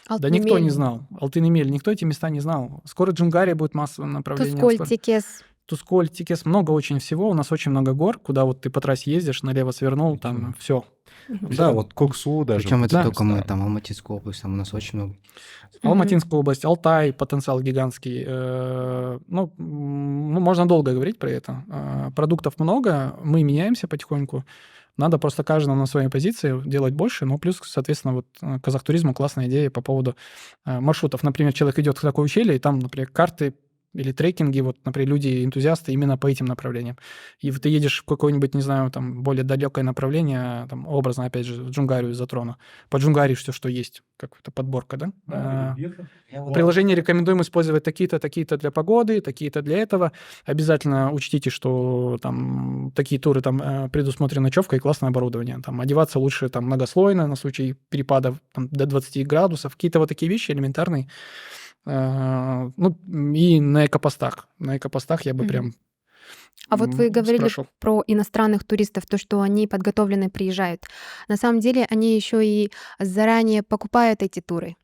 да никто не Алтын-Эмель, знал. Алтын-Эмель, никто эти места не знал. Скоро Джунгария будет массовым направлением. Тусколь, Скоро- Текес. Тусколь, Тикес, много очень всего. У нас очень много гор, куда вот ты по трассе ездишь, налево свернул, там все. Да, вот Коксу даже. Причем это Да. только мы, там, Алматинская область, там у нас очень много. Алматинская область, Алтай, потенциал гигантский. Ну, можно долго говорить про это. Продуктов много, мы меняемся потихоньку. Надо просто каждому на своей позиции делать больше. Ну, плюс, соответственно, вот Казахтуризму классная идея по поводу маршрутов. Например, человек идет в такое ущелье, и там, например, карты или трекинги, вот, например, люди-энтузиасты именно по этим направлениям. И вот ты едешь в какое-нибудь, не знаю, там, более далекое направление, там, образно, опять же, в Джунгарию затрону. По Джунгарии все, что есть, какая-то подборка, да? В приложении рекомендуем использовать такие-то, такие-то для погоды, такие-то для этого. Обязательно учтите, что там такие туры, там предусмотрена ночевка и классное оборудование. Там одеваться лучше там многослойно на случай перепадов там, до 20 градусов. Какие-то вот такие вещи элементарные. Ну, и на экопостах. На экопостах я бы прям А вот вы говорили спрашивал. про иностранных туристов, то, что они подготовленные приезжают. На самом деле они еще и заранее покупают эти туры.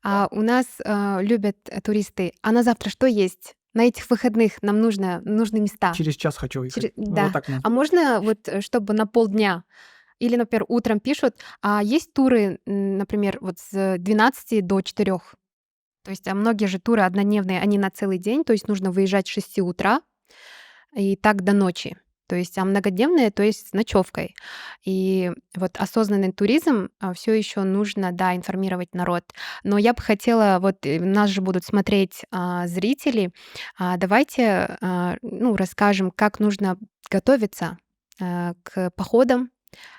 А у нас любят туристы. А на завтра что есть? На этих выходных нам нужны места. Через час хочу ехать. Да. Вот так. А можно вот, чтобы на полдня? Или, например, утром пишут, а есть туры, например, вот с 12 до 4. То есть, многие же туры однодневные, они на целый день, то есть нужно выезжать с 6 утра и так до ночи. То есть, а многодневные, то есть с ночевкой. И вот осознанный туризм все еще нужно, да, информировать народ. Но я бы хотела, вот нас же будут смотреть зрители, давайте расскажем, как нужно готовиться к походам,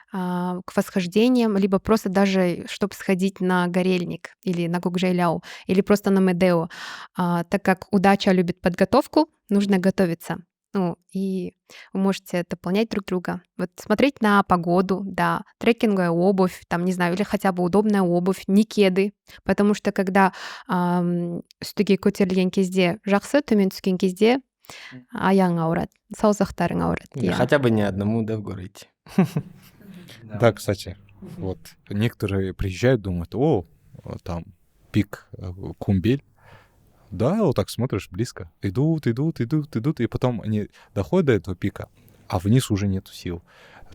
к восхождениям, либо просто даже, чтобы сходить на Горельник или на Гукжейляу, или просто на Медео. Так как удача любит подготовку, нужно готовиться. Ну, и вы можете дополнять друг друга. Вот смотреть на погоду, да, трекинговая обувь, там, не знаю, или хотя бы удобная обувь, не кеды. Потому что когда үстіге көтерілген кезде жақсы, төмен түскен кезде аяғың ауырады, саусақтарың ауырады. Или иә. хотя бы не одному, да, в горы идти. Да, кстати, вот некоторые приезжают, думают, там пик Кумбель. Да, вот так смотришь близко. Идут, и потом они доходят до этого пика, а вниз уже нету сил.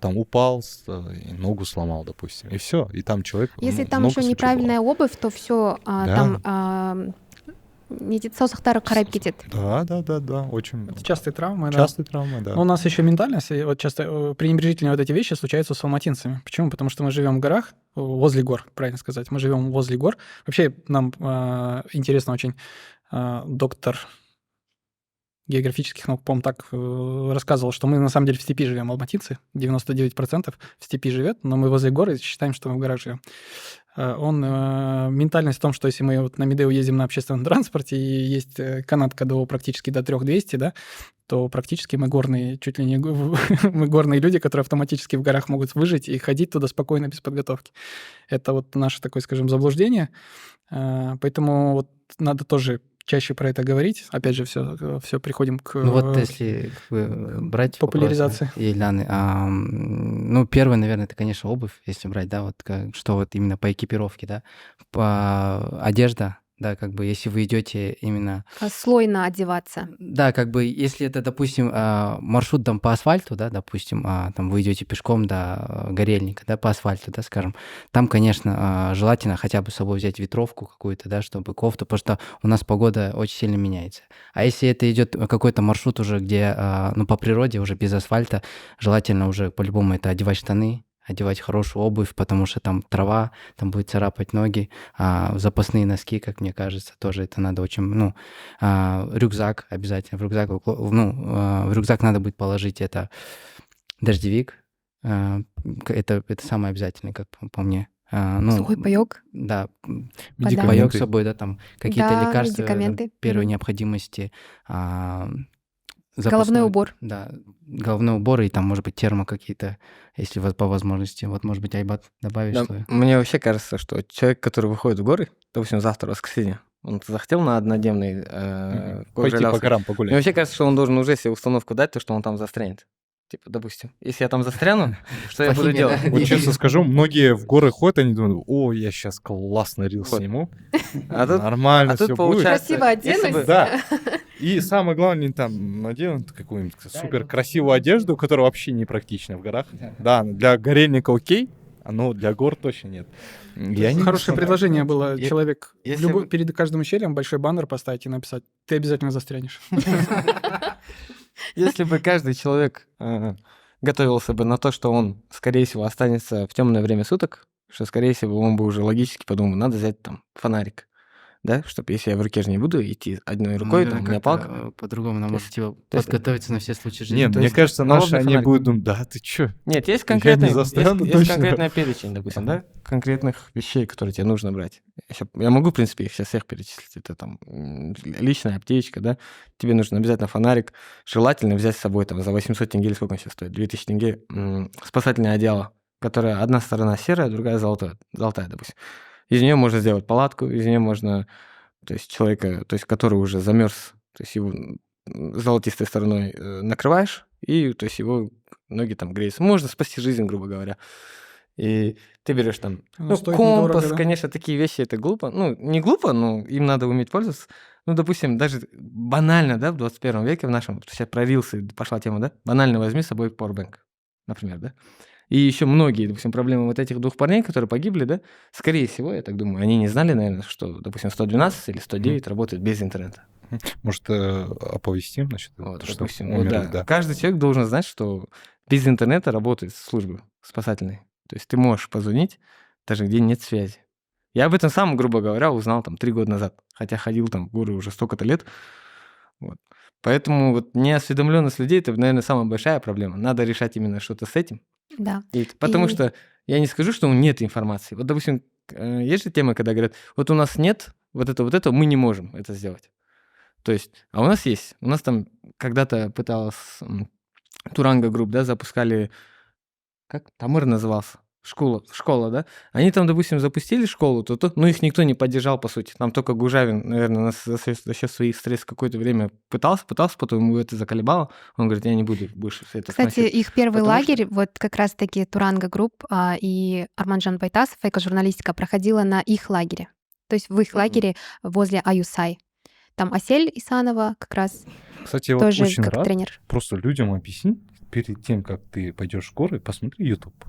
Там упал, и ногу сломал, допустим, и все. И там человек... Если там много еще случаев неправильная обувь, то все Да. там саусақтары қарайып кетеді. Да, очень Это частые травмы, да. частые травмы, да. Но у нас еще ментальность, и вот часто пренебрежительные вот эти вещи случаются с алматинцами. Почему? Потому что мы живем в горах, возле гор, правильно сказать. Мы живем возле гор. Вообще нам интересно очень доктор географических наук, по-моему, так рассказывал, что мы на самом деле в степи живем, алматинцы, 99% в степи живет, но мы возле гор и считаем, что мы в горах живем. Ментальность в том, что если мы вот на Медео ездим на общественном транспорте и есть канатка практически до 3200, да, то практически мы горные, чуть ли не мы горные люди, которые автоматически в горах могут выжить и ходить туда спокойно, без подготовки. Это вот наше такое, скажем, заблуждение. Поэтому вот надо тоже чаще про это говорить. Опять же, все приходим к Ну вот если брать популяризации. Ильяны, ну первое, наверное, это, конечно, обувь, если брать, да, вот что вот именно по экипировке, да, по одежда, да, как бы если вы идете именно... Слойно одеваться. Да, как бы если это, допустим, маршрут там по асфальту, да, допустим, там вы идете пешком до Горельника, да, по асфальту, да, скажем, там, конечно, желательно хотя бы с собой взять ветровку какую-то, да, чтобы кофту, потому что у нас погода очень сильно меняется. А если это идет какой-то маршрут уже, где, ну, по природе, уже без асфальта, желательно уже по-любому это одевать штаны, одевать хорошую обувь, потому что там трава, там будет царапать ноги, запасные носки, как мне кажется, тоже это надо очень, ну, рюкзак обязательно, в рюкзак надо будет положить это дождевик, это самое обязательное, как по мне. Сухой паёк. Да, Медикаменты. паёк с собой, да, там какие-то Да, лекарства медикаменты. первой Мгм. необходимости, Головной убор. Да, головной убор и там, может быть, термо какие-то, если вот по возможности. Вот, может быть, Айбат добавишь Да, свое. мне вообще кажется, что человек, который выходит в горы, допустим, завтра, воскресенье, он захотел на однодневный Пойти по горам мне погулять. вообще кажется, что он должен уже себе установку дать, то, что он там застрянет. Типа, допустим, если я там застряну, что я буду Плохими, делать? да. Вот честно скажу, многие в горы ходят, они думают, о, я сейчас классно рил Вот. сниму, А тут нормально а тут все будет. получается, Красиво если оденусь. бы- Да. И самое главное, они там наденут какую-нибудь супер красивую одежду, которая вообще не практична в горах. Да, для горельника окей, но для гор точно нет. Я не Хорошее знаю. предложение было. Е- Человек если бы- перед каждым ущельем большой баннер поставить и написать: ты обязательно застрянешь. Если бы каждый человек готовился бы на то, что он, скорее всего, останется в темное время суток, что, скорее всего, он бы уже логически подумал, надо взять там фонарик, да, чтобы если я в руке же не буду идти одной рукой, там у меня палка. По-другому нам То может есть- типа то есть- подготовиться на все случаи жизни. Нет, То мне есть кажется, наши, налобный они фонарик. будут думать, да, ты чё? Нет, есть Я конкретный, не застряну есть точно. конкретный перечень, допустим, да, конкретных вещей, которые тебе нужно брать. Я могу, в принципе, их сейчас всех перечислить. Это там личная аптечка, да, тебе нужно обязательно фонарик, желательно взять с собой там за 800 тенге, или сколько он сейчас стоит, 2000 тенге, спасательное одеяло, которое одна сторона серая, другая золотая, допустим. Из нее можно сделать палатку, из нее можно, то есть человека, то есть который уже замерз, то есть его золотистой стороной накрываешь, и то есть его ноги там греются. Можно спасти жизнь, грубо говоря. И ты берешь там Оно стоит недорого, компас, да? конечно, такие вещи это глупо. Ну, не глупо, но им надо уметь пользоваться. Ну, допустим, даже банально, да, в 21 веке в нашем, сейчас про рилсы пошла тема, да, банально возьми с собой powerbank, например, да. И еще многие, допустим, проблемы вот этих двух парней, которые погибли, да, скорее всего, я так думаю, они не знали, наверное, что, допустим, 112 или 109 работает без интернета. Может, оповестим, значит, Вот, что допустим, вот умерли, да. да. Каждый человек должен знать, что без интернета работает служба спасательная. То есть ты можешь позвонить, даже где нет связи. Я об этом сам, грубо говоря, узнал там 3 года назад, хотя ходил там в горы уже столько-то лет. Вот. Поэтому вот неосведомленность людей – это, наверное, самая большая проблема. Надо решать именно что-то с этим. Да. Потому И- что я не скажу, что нет информации. Вот, допустим, есть же тема, когда говорят, вот у нас нет вот это, мы не можем это сделать. То есть, а у нас есть. У нас там когда-то пыталась Туранга Групп, да, запускали, как Тамыр назывался, школа, да. Они там, допустим, запустили школу, но их никто не поддержал, по сути. Там только Гужавин, наверное, за счет своих средств какое-то время пытался, потом его это заколебало. Он говорит, я не буду больше все это Кстати, сносить. их первый Потому что- лагерь, вот как раз-таки Туранга Групп и Арманжан Байтасов, экожурналистика, проходила на их лагере. То есть в их Мгм. лагере возле Аюсай. Там Асель Исанова как раз Кстати, я вот тоже очень как рад тренер. просто людям объяснить перед тем, как ты пойдешь в горы, посмотри YouTube.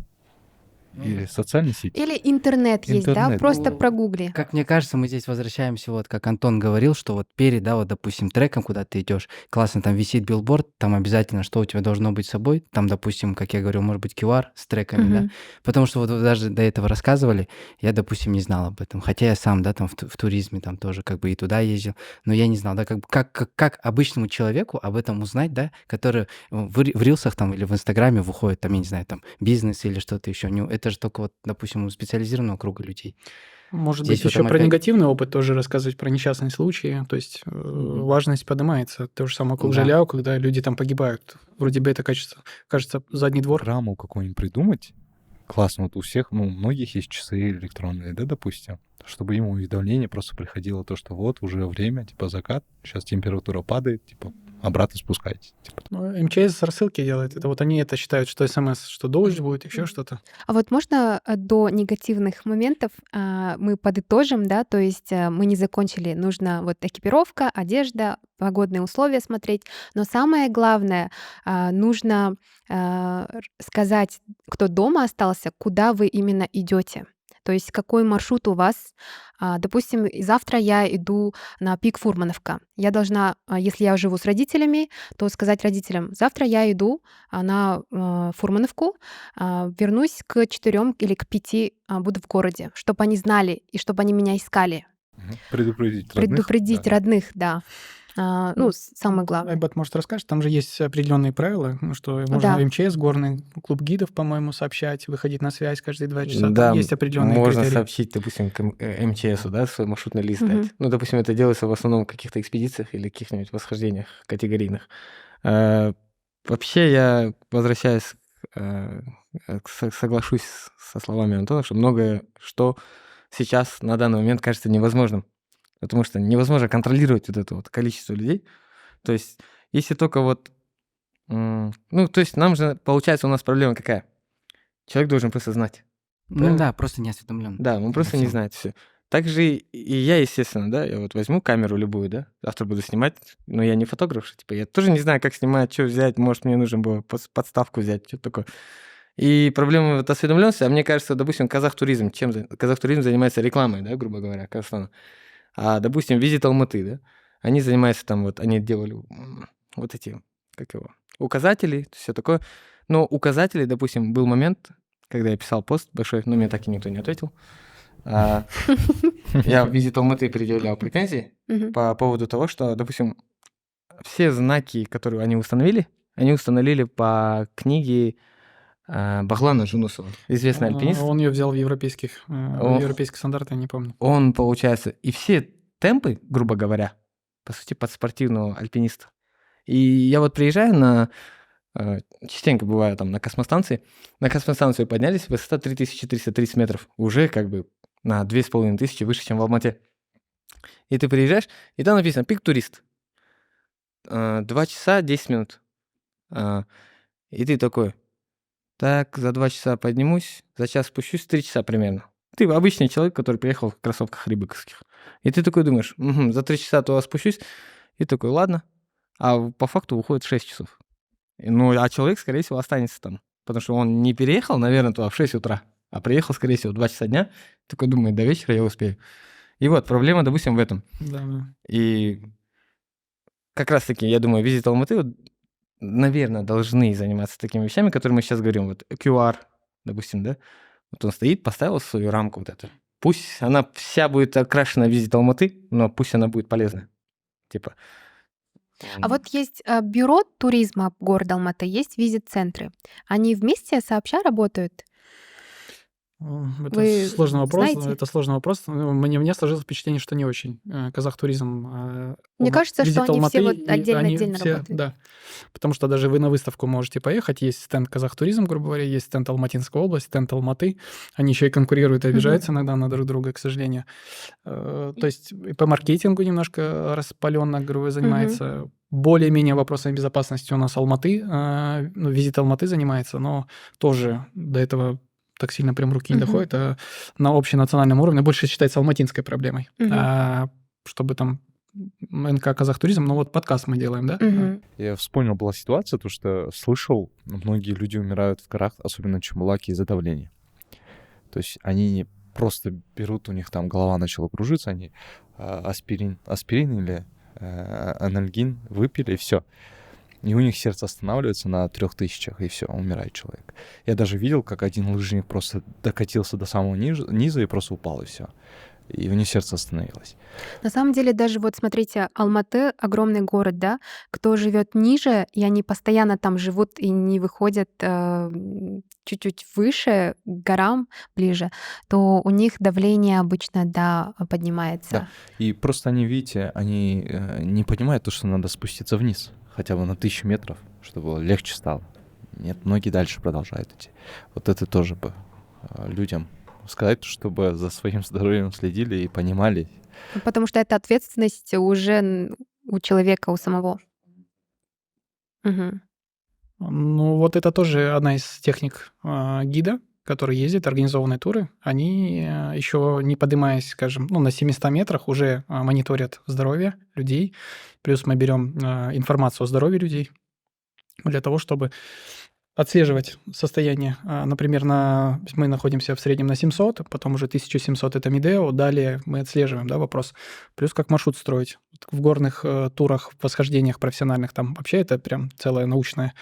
Или социальные сети. Или интернет есть, да? Интернет. Просто Ну, прогугли. Как мне кажется, мы здесь возвращаемся, вот как Антон говорил, что вот перед, да, вот, допустим, треком, куда ты идешь, классно, там висит билборд, там обязательно, что у тебя должно быть с собой, там, допустим, как я говорил, может быть, QR с треками, да, Мгм. потому что вот вы даже до этого рассказывали, я, допустим, не знал об этом, хотя я сам, да, там в туризме там тоже как бы и туда ездил, но я не знал, да, как обычному человеку об этом узнать, да, который в рилсах там или в Инстаграме выходит, там, я не знаю, там, бизнес или что-то еще, это же только вот, допустим, у специализированного круга людей. Может Здесь быть, вот еще там про опять- негативный опыт тоже рассказывать, про несчастные случаи. То есть важность поднимается. То же самое Да. Кулжаляу, когда люди там погибают. Вроде бы это кажется задний двор. Программу какую-нибудь придумать. Классно, вот у всех, у многих есть часы электронные, да, допустим, чтобы им уведомление просто приходило то, что вот уже время, типа закат, сейчас температура падает, типа обратно спускайтесь. Типа. МЧС рассылки делает. Это вот они это считают, что СМС, что дождь будет, еще что-то. А вот можно до негативных моментов мы подытожим, да, то есть мы не закончили, нужно вот экипировка, одежда, погодные условия смотреть, но самое главное, нужно сказать, кто дома остался, куда вы именно идете. То есть какой маршрут у вас. Допустим, завтра я иду на пик Фурмановка. Я должна, если я живу с родителями, то сказать родителям, завтра я иду на Фурмановку, вернусь к 4 или к 5 буду в городе, чтобы они знали и чтобы они меня искали. Предупредить родных. Предупредить да. родных, да. Ну, самое главное. Айбат, может, расскажешь? Там же есть определенные правила, что можно Да. в МЧС, горный клуб гидов, по-моему, сообщать, выходить на связь каждые 2 часа. Там Да, есть определенные можно критерии. сообщить, допустим, к МЧСу, да, свой маршрутный лист Мгм. дать. Ну, допустим, это делается в основном в каких-то экспедициях или каких-нибудь восхождениях категорийных. Э, Вообще, я возвращаюсь, соглашусь со словами Антона, что многое, что сейчас на данный момент кажется невозможным. Потому что невозможно контролировать вот это вот количество людей. То есть, если только вот... Ну, то есть нам же, получается, у нас проблема какая? Человек должен просто знать. Ну Правильно? да, просто не осведомлен. Да, он просто не знает все. Так же и я, естественно, да, я вот возьму камеру любую, да, завтра буду снимать, но я не фотограф, что, типа, я тоже не знаю, как снимать, что взять, может, мне нужно было подставку взять, что-то такое. И проблема вот осведомленности, а мне кажется, допустим, Казахтуризм, Казахтуризм занимается рекламой, да, грубо говоря, Казахстана. А, допустим, Visit Алматы, да, они занимаются там, вот, они делали вот эти, как его, указатели, все такое. Но указатели, допустим, был момент, когда я писал пост большой, но мне так и никто не ответил. Я в Visit Алматы предъявлял претензии Мгм. по поводу того, что, допустим, все знаки, которые они установили по книге Баглана Жунусова, известный альпинист. Он ее взял в европейские О. стандарты, я не помню. Он, получается, и все темпы, грубо говоря, по сути, под спортивного альпиниста. И я вот приезжаю частенько бываю там на космостанции. На космостанцию поднялись, высота 3330 метров. Уже как бы на 2500 выше, чем в Алмате. И ты приезжаешь, и там написано «Пик турист». 2 часа 10 минут. И ты такой, так, за 2 часа поднимусь, за час спущусь, 3 часа примерно. Ты обычный человек, который приехал в кроссовках рыбаковских. И ты такой думаешь, за 3 часа туда спущусь. И такой, ладно. А по факту уходит 6 часов. Ну, а человек, скорее всего, останется там. Потому что он не переехал, наверное, туда в 6 утра, а приехал, скорее всего, в 2 часа дня. Такой думает, до вечера я успею. И вот проблема, допустим, в этом. Да. И как раз-таки, я думаю, Visit Алматы, вот, наверное, должны заниматься такими вещами, которые мы сейчас говорим. Вот QR, допустим, да? Вот он стоит, поставил свою рамку вот эту. Пусть она вся будет окрашена в Visit Алматы, но пусть она будет полезна. Типа... А вот есть бюро туризма города Алматы, есть визит-центры. Они вместе сообща работают? Это Вы сложный вопрос. знаете? Это сложный вопрос. Мне сложилось впечатление, что не очень. Казахтуризм. Мне кажется, что Visit они все Алматы, вот и отдельно-отдельно все, работают. да. Потому что даже вы на выставку можете поехать, есть стенд Казахтуризм, грубо говоря, есть стенд Алматинская область, стенд Алматы. Они еще и конкурируют и обижаются иногда на друг друга, к сожалению. То есть и по маркетингу немножко распаленно, говорю, занимается. Более-менее вопросами безопасности у нас Алматы, Visit Алматы занимается, но тоже до этого так сильно прям руки не доходят, а на общенациональном уровне больше считается алматинской проблемой. Чтобы там НК Казахтуризм, ну вот подкаст мы делаем, да? Я вспомнил, была ситуация, то что слышал, многие люди умирают в горах, особенно Чумалаки, из-за давления. То есть они просто берут, у них там голова начала кружиться, они аспирин или анальгин выпили, и все. И у них сердце останавливается на 3000, и все, умирает человек. Я даже видел, как один лыжник просто докатился до самого низа и просто упал, и все. И у него сердце остановилось. На самом деле, даже вот смотрите, Алматы — огромный город, да? Кто живет ниже, и они постоянно там живут и не выходят чуть-чуть выше, к горам ближе, то у них давление обычно, да, поднимается. Да. И просто они, видите, они не понимают то, что надо спуститься вниз, хотя бы на 1000 метров, чтобы легче стало. Нет, многие дальше продолжают идти. Вот это тоже бы людям сказать, чтобы за своим здоровьем следили и понимали. Потому что это ответственность уже у человека, у самого. Ну, вот это тоже одна из техник гида, который ездит, организованные туры. Они еще не поднимаясь, скажем, на 700 метрах уже мониторят здоровье людей. Плюс мы берем информацию о здоровье людей для того, чтобы отслеживать состояние. Например, мы находимся в среднем на 700, потом уже 1700 — это Медео, далее мы отслеживаем, да, вопрос. Плюс как маршрут строить. в горных турах, восхождениях профессиональных, там вообще это прям целая научная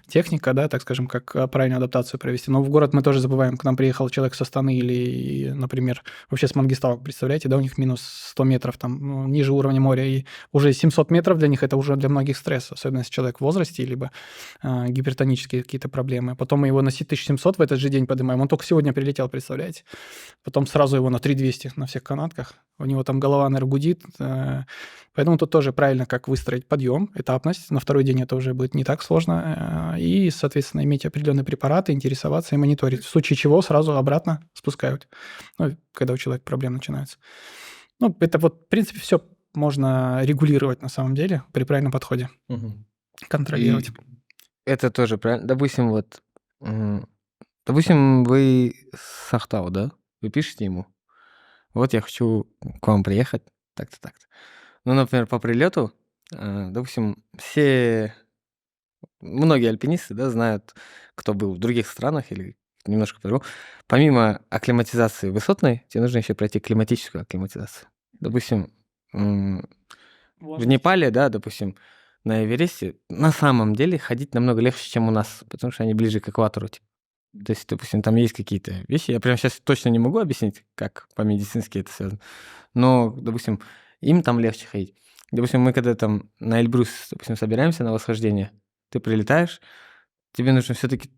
техника, да, так скажем, как правильную адаптацию провести. Но в город мы тоже забываем. К нам приехал человек со Астаны или, например, вообще с Мангистау, представляете, да, у них минус 100 метров, там, ну, ниже уровня моря, и уже 700 метров для них это уже для многих стресс, особенно если человек в возрасте, либо гипертонические какие-то проблемы. Потом мы его на 1700 в этот же день поднимаем. Он только сегодня прилетел, представляете? Потом сразу его на 3200 на всех канатках. У него там голова, наверное, гудит. Поэтому тут тоже правильно, как выстроить подъем, этапность. На второй день это уже будет не так сложно. И, соответственно, иметь определенные препараты, интересоваться и мониторить. В случае чего сразу обратно спускают, ну, когда у человека проблемы начинаются. Ну, это вот, в принципе, все можно регулировать на самом деле при правильном подходе. Контролировать. И это тоже правильно. Допустим, вы с Ахтау, да? Вы пишете ему, вот я хочу к вам приехать, так-то, так-то. Ну, например, по прилету, допустим, многие альпинисты, да, знают, кто был в других странах или немножко по-другому. Помимо акклиматизации высотной, тебе нужно еще пройти климатическую акклиматизацию. Допустим, в Непале, да, допустим, на Эвересте на самом деле ходить намного легче, чем у нас, потому что они ближе к экватору. Типа. То есть, допустим, там есть какие-то вещи, я прямо сейчас точно не могу объяснить, как по-медицински это связано, но, допустим, им там легче ходить. Допустим, мы когда там на Эльбрус, допустим, собираемся на восхождение, ты прилетаешь, тебе нужно все-таки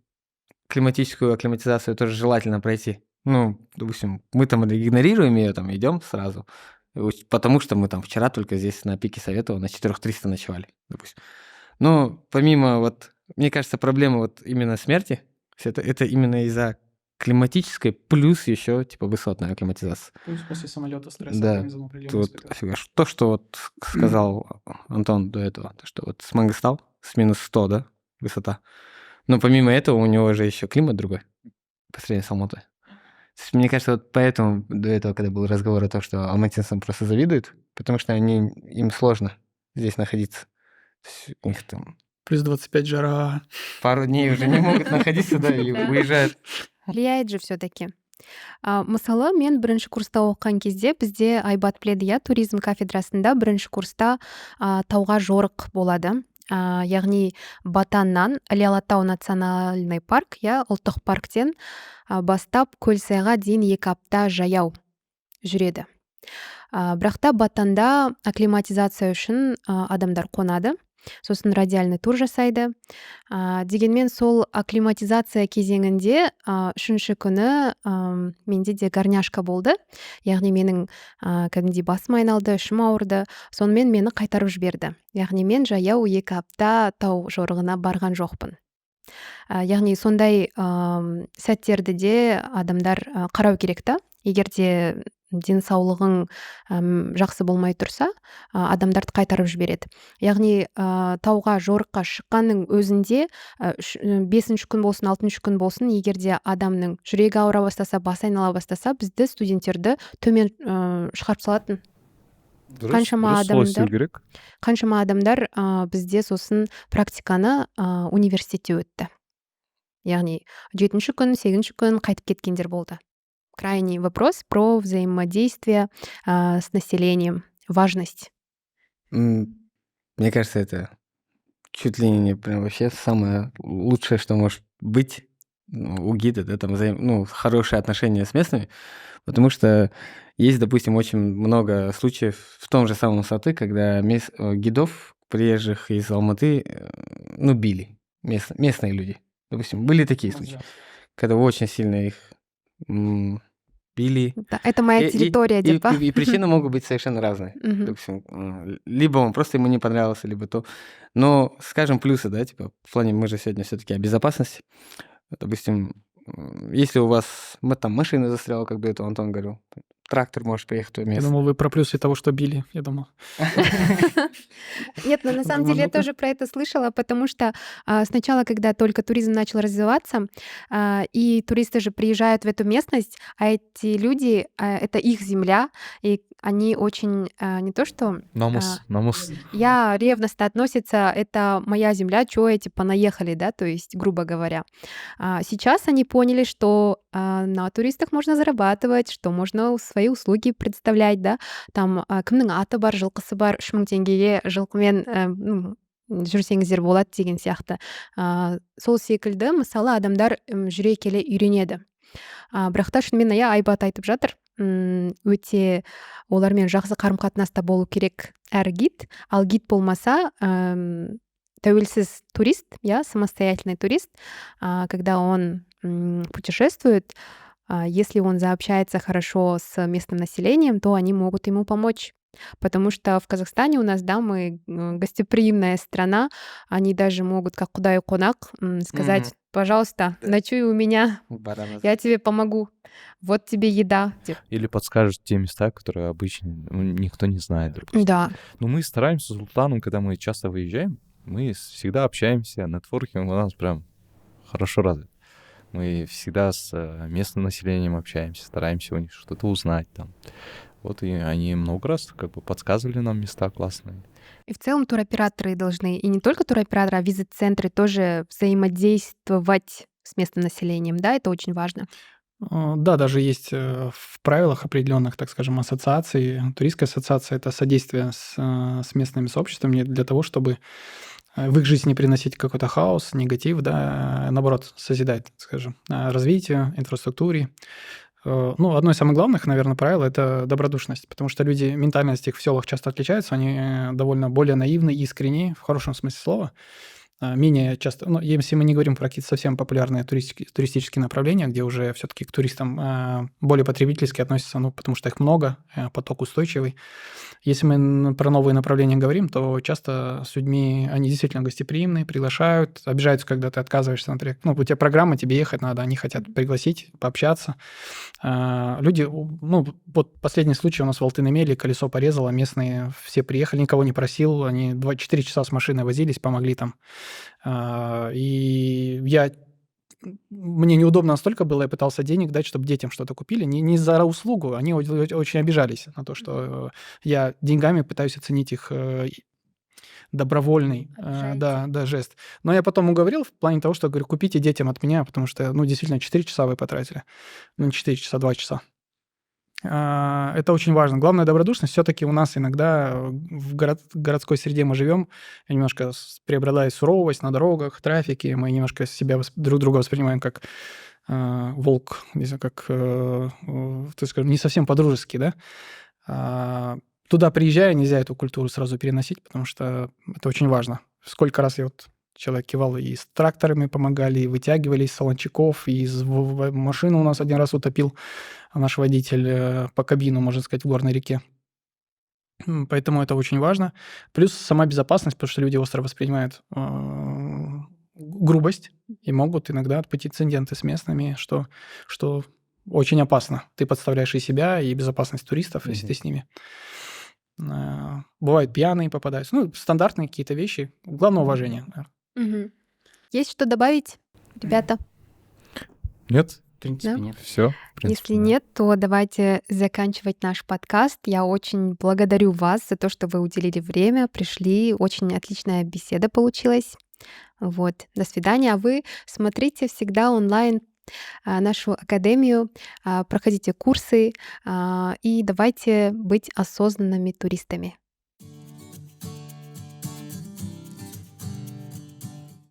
климатическую акклиматизацию тоже желательно пройти. Ну, допустим, мы там игнорируем ее, там идем сразу, потому что мы там вчера только здесь на пике Советова на 4300 ночевали, допустим. Но помимо вот, мне кажется, проблема вот именно смерти, это именно из-за климатической плюс еще типа высотная акклиматизация. Плюс после самолета стресс Да. организм определенный Тут то, что вот сказал Антон до этого, то, что вот с Мангистау с минус 100, да, высота. Но помимо этого у него же еще климат другой по сравнению с Алматой. Мне кажется, вот поэтому до этого, когда был разговор о том, что алматинцам просто завидуют, потому что им сложно здесь находиться. У них там Плюс 25 жара. пару дней уже не могут находиться, да, и уезжают. Влияет же все-таки. Мысалы, мен бірінші курста оқыған кезде бізде айбат біледі, иә, туризм кафедрасында бірінші курста тауға жорық болады. Яғни Батаннан Іле Алатау национальный парк, иә, ұлттық парктен бастап Көлсайға дейін 2 апта жаяу жүреді. Бірақ та Батанда акклиматизация үшін адамдар қонады. Сосын радиальный тур жасайды. Дегенмен сол акклиматизация кезеңінде 3-ші күні менде де горняшка болды. Яғни менің кәдімгідей басым айналды, ішім ауырды. Сонымен мені қайтарып жіберді. Яғни мен жаяу 2 апта тау жорығына барған жоқпын. Яғни сондай сәттерді де адамдар қарау керек та. Егер де денсаулығың жақсы болмай тұрса, адамдарды қайтарып жібереді. Яғни тауға жорыққа шыққанның өзінде 5-ші күн болсын, 6-ші күн болсын, егер де адамның жүрегі ауыра бастаса, басы айнала бастаса, бізді студенттерді төмен шығарып салатын. Қаншама адамдар бізде сосын практиканы университетте өтті. Яғни 7-ші күн, 8-ші күн қайтып кеткендер болды. Крайний вопрос про взаимодействие с населением. Важность. Мне кажется, это чуть ли не прям вообще самое лучшее, что может быть у гида, да, там хорошие отношения с местными, потому что есть, допустим, очень много случаев в том же самом Саты, когда гидов, приезжих из Алматы, били местные люди. Допустим, были такие случаи, когда очень сильно их били. Да, это моя территория, типа. И причины могут быть совершенно разные. Допустим, либо он просто ему не понравился, либо то. Но, скажем, плюсы, да, типа, в плане мы же сегодня все-таки о безопасности. Допустим, если у вас там машина застряла, как бы это Антон говорил, трактор может приехать в место. Я думал, вы про плюсы того, что били, я думал. Нет, но на самом деле я тоже про это слышала, потому что сначала, когда только туризм начал развиваться, и туристы же приезжают в эту местность, а эти люди, это их земля, и они очень не то что Намус. я ревностно относятся, это моя земля, чё я, типа, наехали, да, то есть, грубо говоря. Сейчас они поняли, что на туристах можно зарабатывать, что можно свои услуги представлять, да. Там кімнің аты бар, жылқысы бар, 3 000 теңгеге жылқымен жүрсеңіздер болады деген сияқты. Сол секілді, мысалы, адамдар жүре келе үйренеді. Бірақ та шынымен Айбат айтып жатыр, өте олармен жақсы қарым-қатынаста болу керек әр гид, ал гид болмаса тәуелсіз турист, самостоятельный турист, когда он путешествует, если он заобщается хорошо с местным населением, то они могут ему помочь. Потому что в Казахстане у нас, да, мы гостеприимная страна, они даже могут, как Кудай Конак, сказать: пожалуйста, ночуй у меня, я тебе помогу, вот тебе еда. Или подскажут те места, которые обычно никто не знает, допустим. Да. Но мы стараемся с Султаном, когда мы часто выезжаем, мы всегда общаемся, нетворкинг у нас прям хорошо развит. Мы всегда с местным населением общаемся, стараемся у них что-то узнать там. Вот и они много раз как бы подсказывали нам места классные. И в целом туроператоры должны, и не только туроператоры, а визит-центры тоже взаимодействовать с местным населением, да, это очень важно. Да, даже есть в правилах определенных, так скажем, ассоциаций. Туристская ассоциация — это содействие с местными сообществами для того, чтобы в их жизни приносить какой-то хаос, негатив, да, наоборот, созидать, так скажем, развитию, инфраструктуре. Одно из самых главных, наверное, правил — это добродушность, потому что люди, ментальность их в селах часто отличаются, они довольно более наивны, искренни, в хорошем смысле слова, менее часто, если мы не говорим про какие-то совсем популярные туристические направления, где уже все-таки к туристам более потребительски относятся, потому что их много, поток устойчивый. Если мы про новые направления говорим, то часто с людьми они действительно гостеприимные, приглашают, обижаются, когда ты отказываешься, например. У тебя программа, тебе ехать надо, они хотят пригласить, пообщаться. Люди, вот последний случай у нас в Алтын-Эмеле, колесо порезало, местные все приехали, никого не просил, они 24 часа с машиной возились, помогли там. Мне неудобно настолько было, я пытался денег дать, чтобы детям что-то купили. Не за услугу, они очень обижались на то, что я деньгами пытаюсь оценить их добровольный жест. Но я потом уговорил в плане того, что говорю, купите детям от меня, потому что, действительно, 4 часа вы потратили. Не 4 часа, 2 часа. Это очень важно. Главное, добродушность. Все-таки у нас иногда в городской среде мы живем, немножко преобладает суровость на дорогах, трафике. Мы немножко себя друг друга воспринимаем как волк, не знаю, как, так скажем, не совсем по-дружески, да? Туда приезжая, нельзя эту культуру сразу переносить, потому что это очень важно. Сколько раз я человек кивал, и с тракторами помогали, и вытягивали из солончаков, и из машины у нас один раз утопил наш водитель по кабину, можно сказать, в горной реке. Поэтому это очень важно. Плюс сама безопасность, потому что люди остро воспринимают грубость и могут иногда быть инциденты с местными, что очень опасно. Ты подставляешь и себя, и безопасность туристов, если ты с ними. Бывают пьяные попадаются. Стандартные какие-то вещи. Главное уважение. Угу. Есть что добавить, ребята? Нет? В принципе, нет. Все. Если нет, то давайте заканчивать наш подкаст. Я очень благодарю вас за то, что вы уделили время, пришли. Очень отличная беседа получилась. Вот. До свидания. А вы смотрите всегда онлайн нашу академию, проходите курсы и давайте быть осознанными туристами.